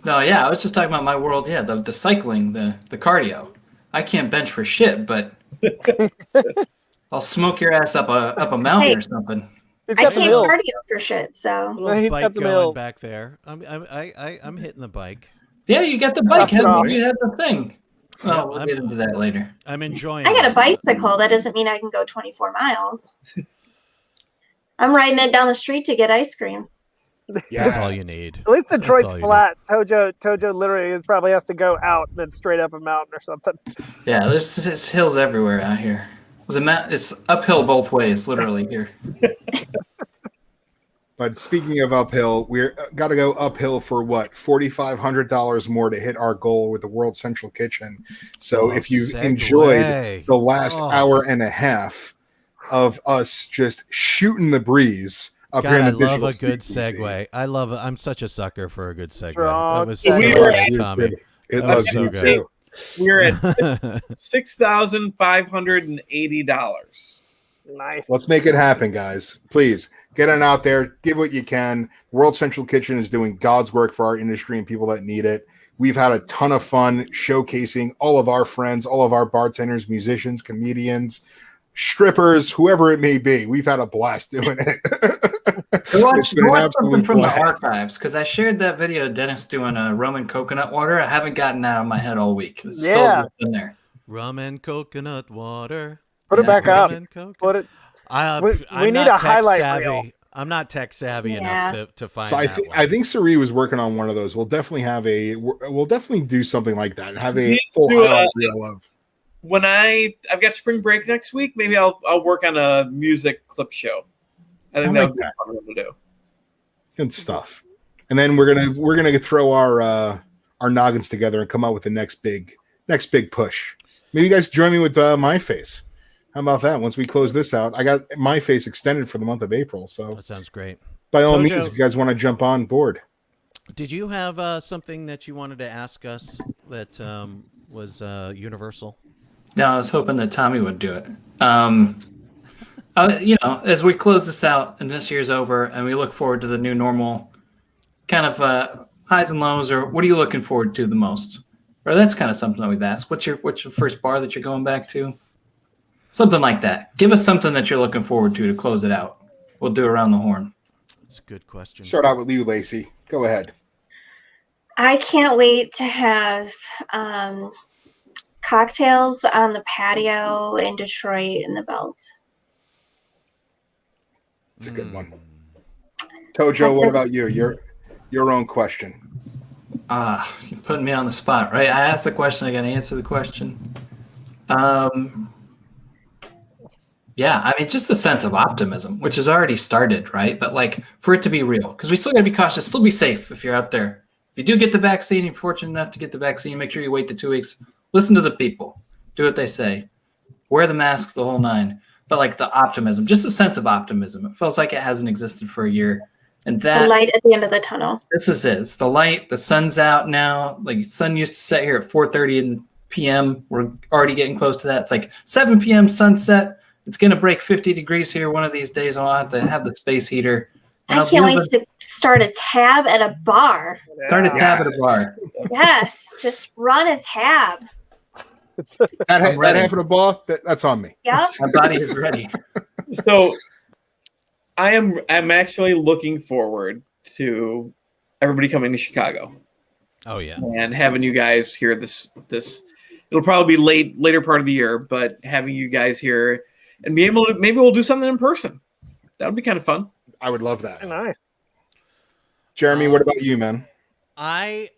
S3: No, yeah, I was just talking about my world. Yeah, the cycling, the cardio. I can't bench for shit, but I'll smoke your ass up a mountain or something.
S2: I can't cardio for shit, so.
S5: He's got some going back there. I'm hitting the bike.
S3: Yeah, you got the bike. You had the thing. Oh, we'll get into that later.
S5: I'm enjoying
S2: I got a bicycle. That doesn't mean I can go 24 miles. I'm riding it down the street to get ice cream.
S5: Yeah, that's all you need.
S4: At least Detroit's flat. Tojo literally probably has to go out and then straight up a mountain or something.
S3: Yeah, there's hills everywhere out here. It's uphill both ways, literally here.
S1: But speaking of uphill, we're got to go uphill for what, $4,500 more to hit our goal with the World Central Kitchen. So if you enjoyed the last hour and a half, of us just shooting the breeze up
S5: God,
S1: here in
S5: I
S1: the
S5: love
S1: digital
S5: a good
S1: speakeasy.
S5: segue. I'm such a sucker for a good segue.
S4: Strong
S5: That was
S4: segue.
S5: so
S6: We
S1: It
S6: were
S5: good,
S1: loves you,
S5: Tommy.
S1: too. It
S5: That
S1: loves
S5: was so
S1: you
S5: good.
S1: too.
S6: We're at $6,580.
S4: Nice.
S1: Let's make it happen, guys. Please get on out there, give what you can. World Central Kitchen is doing God's work for our industry and people that need it. We've had a ton of fun showcasing all of our friends, all of our bartenders, musicians, comedians, strippers, whoever it may be. We've had a blast doing it.
S3: Watch
S1: been an
S3: something
S1: absolute
S3: from the
S1: blast.
S3: archives because I shared that video of Dennis doing a rum and coconut water. I haven't gotten out of my head all week. It's
S4: Yeah.
S3: still in there.
S5: Rum and coconut water.
S4: Put it back up.
S5: Rum and coconut.
S4: Put it.
S5: I'm
S4: We need
S5: not
S4: a
S5: tech
S4: highlight
S5: savvy.
S4: reel.
S5: I'm not tech savvy
S2: Yeah.
S5: enough to find.
S1: So I
S5: that
S1: think
S5: one.
S1: I think Sari was working on one of those. We'll definitely do something like that and have a full
S6: Do,
S1: highlight reel of.
S6: When I've got spring break next week, maybe I'll work on a music clip show. I think
S1: I
S6: that
S1: like
S6: would be
S1: that.
S6: fun to do.
S1: Good stuff. And then we're gonna throw our noggins together and come out with the next big push. Maybe you guys join me with My Face. How about that? Once we close this out, I got My Face extended for the month of April. So
S5: That sounds great.
S1: by all
S5: Tojo-
S1: means, if you guys want to jump on board.
S5: Did you have something that you wanted to ask us that was universal?
S3: No, I was hoping that Tommy would do it. As we close this out and this year's over and we look forward to the new normal, kind of highs and lows, or what are you looking forward to the most? Or that's kind of something that we've asked. What's your first bar that you're going back to? Something like that. Give us something that you're looking forward to close it out. We'll do around the horn.
S5: That's a good question.
S1: Start out with you, Lacey. Go ahead.
S2: I can't wait to have cocktails on the patio in Detroit in the Belt.
S1: It's a good one. Tojo, what about you? Your own question.
S3: You're putting me on the spot, right? I asked the question. I got to answer the question. Yeah, I mean, just the sense of optimism, which has already started, right? But like for it to be real, because we still got to be cautious, still be safe if you're out there. If you do get the vaccine, you're fortunate enough to get the vaccine, make sure you wait the 2 weeks. Listen to the people. Do what they say. Wear the masks, the whole nine. But like the optimism, just a sense of optimism. It feels like it hasn't existed for a year. And
S2: The
S3: that
S2: light at the end of the tunnel.
S3: this is it. It's the light. The sun's out now. Like sun used to set here at 4:30 p.m. We're already getting close to that. It's like 7 p.m. sunset. It's gonna break 50 degrees here one of these days. I'll have to have the space heater. And
S2: I
S3: I'll
S2: can't
S3: be able
S2: wait to start a tab at a bar.
S3: start a tab at a
S1: Yes.
S3: bar.
S2: Yes, just run a tab.
S3: I'm ready.
S1: That half of the ball, that's on me.
S2: Yep.
S3: My body is ready.
S6: So I'm actually looking forward to everybody coming to Chicago
S5: Oh yeah.
S6: and having you guys here this it'll probably be later part of the year, but having you guys here and be able to maybe we'll do something in person. That would be kind of fun.
S1: I would love that.
S4: Nice.
S1: Jeremy, what about you, man?
S5: I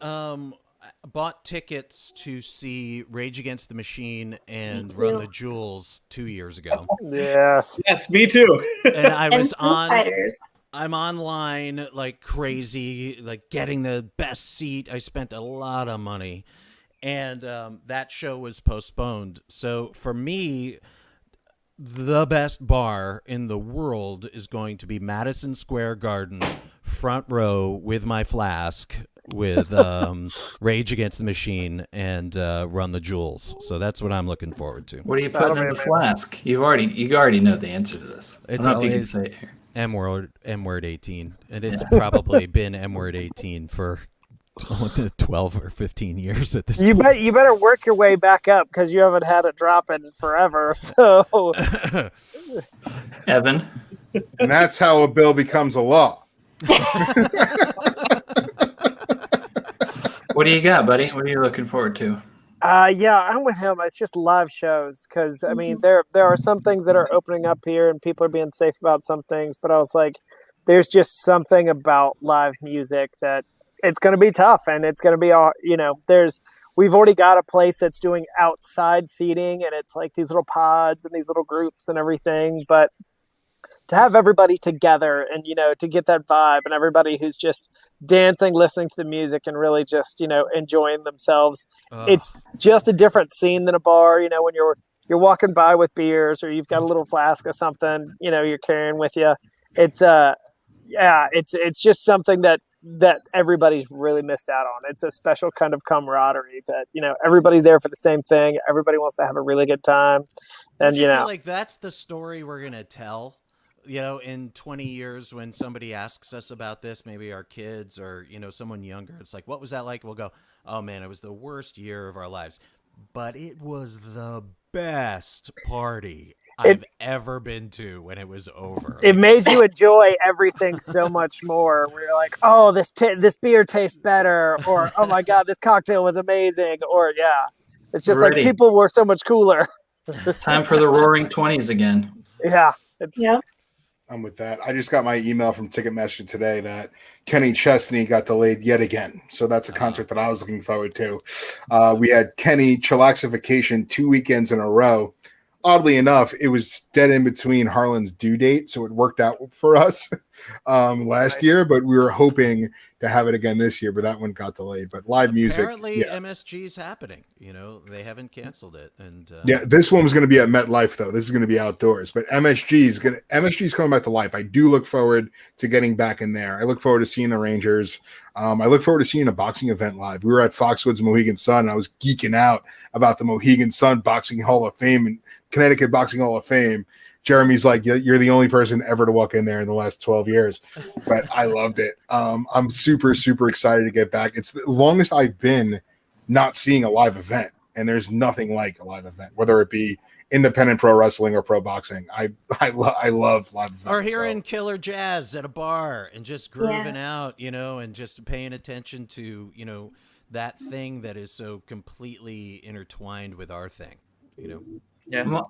S5: bought tickets to see Rage Against the Machine and
S2: too.
S5: Run the Jewels 2 years ago,
S4: Yes.
S6: Yes, me too.
S5: and I
S2: And
S5: was
S2: Foo
S5: on.
S2: Fighters.
S5: I'm online like crazy, like getting the best seat. I spent a lot of money, and that show was postponed. So for me, the best bar in the world is going to be Madison Square Garden, front row with my flask, with Rage Against the Machine and Run the Jewels. So that's what I'm looking forward to.
S3: What are you putting in the flask? You already know the answer to this.
S5: It's
S3: I don't know if you can
S5: always-
S3: say it here.
S5: M-word 18, and it's probably been M-word 18 for 12 or 15 years at this
S4: You
S5: point.
S4: you better work your way back up because you haven't had it drop in forever. So
S3: Evan,
S1: And that's how a bill becomes a law.
S3: what do you got, buddy? What are you looking forward to?
S4: yeah, I'm with him. It's just live shows because I mean there are some things that are opening up here and people are being safe about some things, but I was like, there's just something about live music that it's going to be tough and it's going to be all we've already got a place that's doing outside seating and it's like these little pods and these little groups and everything, but to have everybody together and to get that vibe and everybody who's just dancing, listening to the music and really just enjoying themselves. It's just a different scene than a bar. When you're you're walking by with beers, or you've got a little flask of something, you're carrying with you. It's it's just something that everybody's really missed out on. It's a special kind of camaraderie that, everybody's there for the same thing. Everybody wants to have a really good time. And,
S5: Don't you feel like that's the story we're going to tell, in 20 years when somebody asks us about this, maybe our kids or, someone younger, it's like, what was that like? We'll go, oh man, it was the worst year of our lives, but it was the best party I've ever been to when it was over.
S4: It made you enjoy everything so much more. Where you're like, oh, this beer tastes better, or oh my god, this cocktail was amazing, or it's just like people were so much cooler.
S3: It's time for the Roaring 20s again.
S4: Yeah.
S1: I'm with that. I just got my email from Ticketmaster today that Kenny Chesney got delayed yet again. So that's a concert that I was looking forward to. We had Kenny Chillaxification 2 weekends in a row. Oddly enough, it was dead in between Harlan's due date, so it worked out for us last year, but we were hoping to have it again this year, but that one got delayed. But live music.
S5: Apparently MSG is happening. They haven't canceled it. And
S1: this one was going to be at MetLife, though. This is going to be outdoors, but MSG is coming back to life. I do look forward to getting back in there. I look forward to seeing the Rangers. I look forward to seeing a boxing event live. We were at Foxwoods Mohegan Sun, and I was geeking out about the Mohegan Sun Boxing Hall of Fame and Connecticut Boxing Hall of Fame. Jeremy's like, you're the only person ever to walk in there in the last 12 years. But I loved it. I'm super, super excited to get back. It's the longest I've been not seeing a live event, and there's nothing like a live event, whether it be independent pro wrestling or pro boxing. I love live events.
S5: Or hearing killer jazz at a bar and just grooving out, and just paying attention to, that thing that is so completely intertwined with our thing,
S3: Yeah,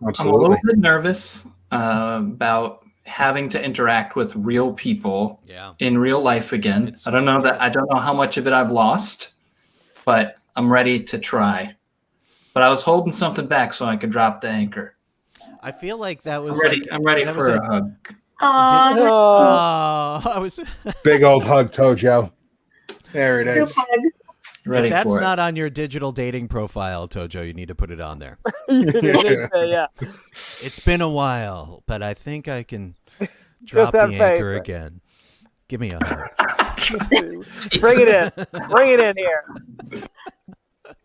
S1: absolutely.
S3: I'm a little bit nervous about having to interact with real people in real life again. I don't know how much of it I've lost, but I'm ready to try. But I was holding something back so I could drop the anchor.
S5: I feel like that was.
S3: I'm ready for a hug.
S5: I was
S1: big old hug, Tojo. There it is.
S3: Ready
S5: if that's
S3: for it.
S5: Not on your digital dating profile, Tojo, you need to put it on there. It's been a while, but I think I can drop the anchor again. Give me a hug.
S4: Bring it in here.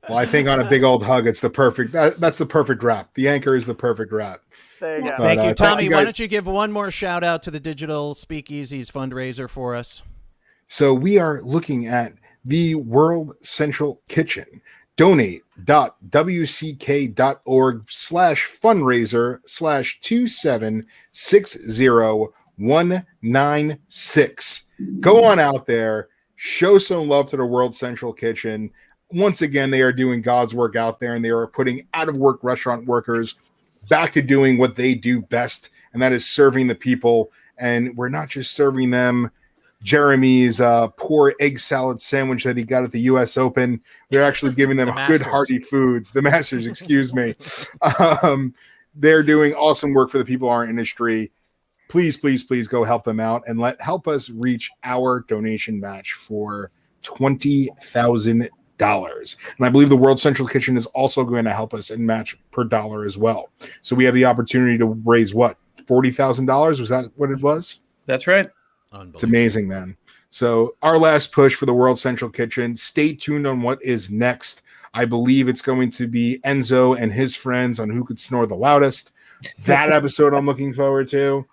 S1: Well, I think on a big old hug, it's the perfect. That's the perfect wrap. The anchor is the perfect wrap.
S4: There you go.
S5: Thank you, Tommy. Why don't you give one more shout out to the Digital Speakeasies fundraiser for us?
S1: So we are looking at the World Central Kitchen. Donate.wck.org/fundraiser/2760196. Go on out there, show some love to the World Central Kitchen. Once again, they are doing God's work out there, and they are putting out-of-work restaurant workers back to doing what they do best, and that is serving the people. And we're not just serving them Jeremy's poor egg salad sandwich that he got at the U.S. Open. They're actually giving them good, hearty foods. The Masters, excuse me. They're doing awesome work for the people in our industry. Please, please, please go help them out and help us reach our donation match for $20,000. And I believe the World Central Kitchen is also going to help us and match per dollar as well. So we have the opportunity to raise what, $40,000? Was that what it was?
S6: That's right.
S1: It's amazing, man. So our last push for the World Central Kitchen. Stay tuned on what is next. I believe it's going to be Enzo and his friends on who could snore the loudest. That episode I'm looking forward to.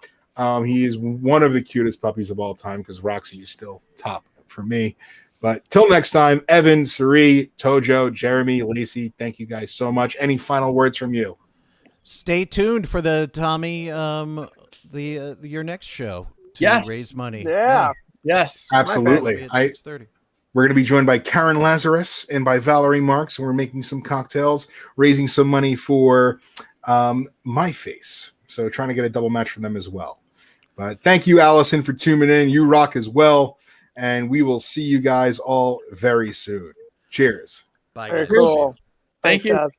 S1: He is one of the cutest puppies of all time because Roxy is still top for me. But till next time, Evan, Sari, Tojo, Jeremy, Lacey, thank you guys so much. Any final words from you?
S5: Stay tuned for the Tommy, your next show to raise money.
S4: Yeah.
S6: Yes.
S1: Absolutely. We're going to be joined by Karen Lazarus and by Valerie Marks, and we're making some cocktails, raising some money for My Face. So trying to get a double match for them as well. But thank you, Allison, for tuning in. You rock as well. And we will see you guys all very soon. Cheers.
S5: Bye,
S4: Very
S5: guys.
S4: cool.
S6: Thank you.
S4: Guys.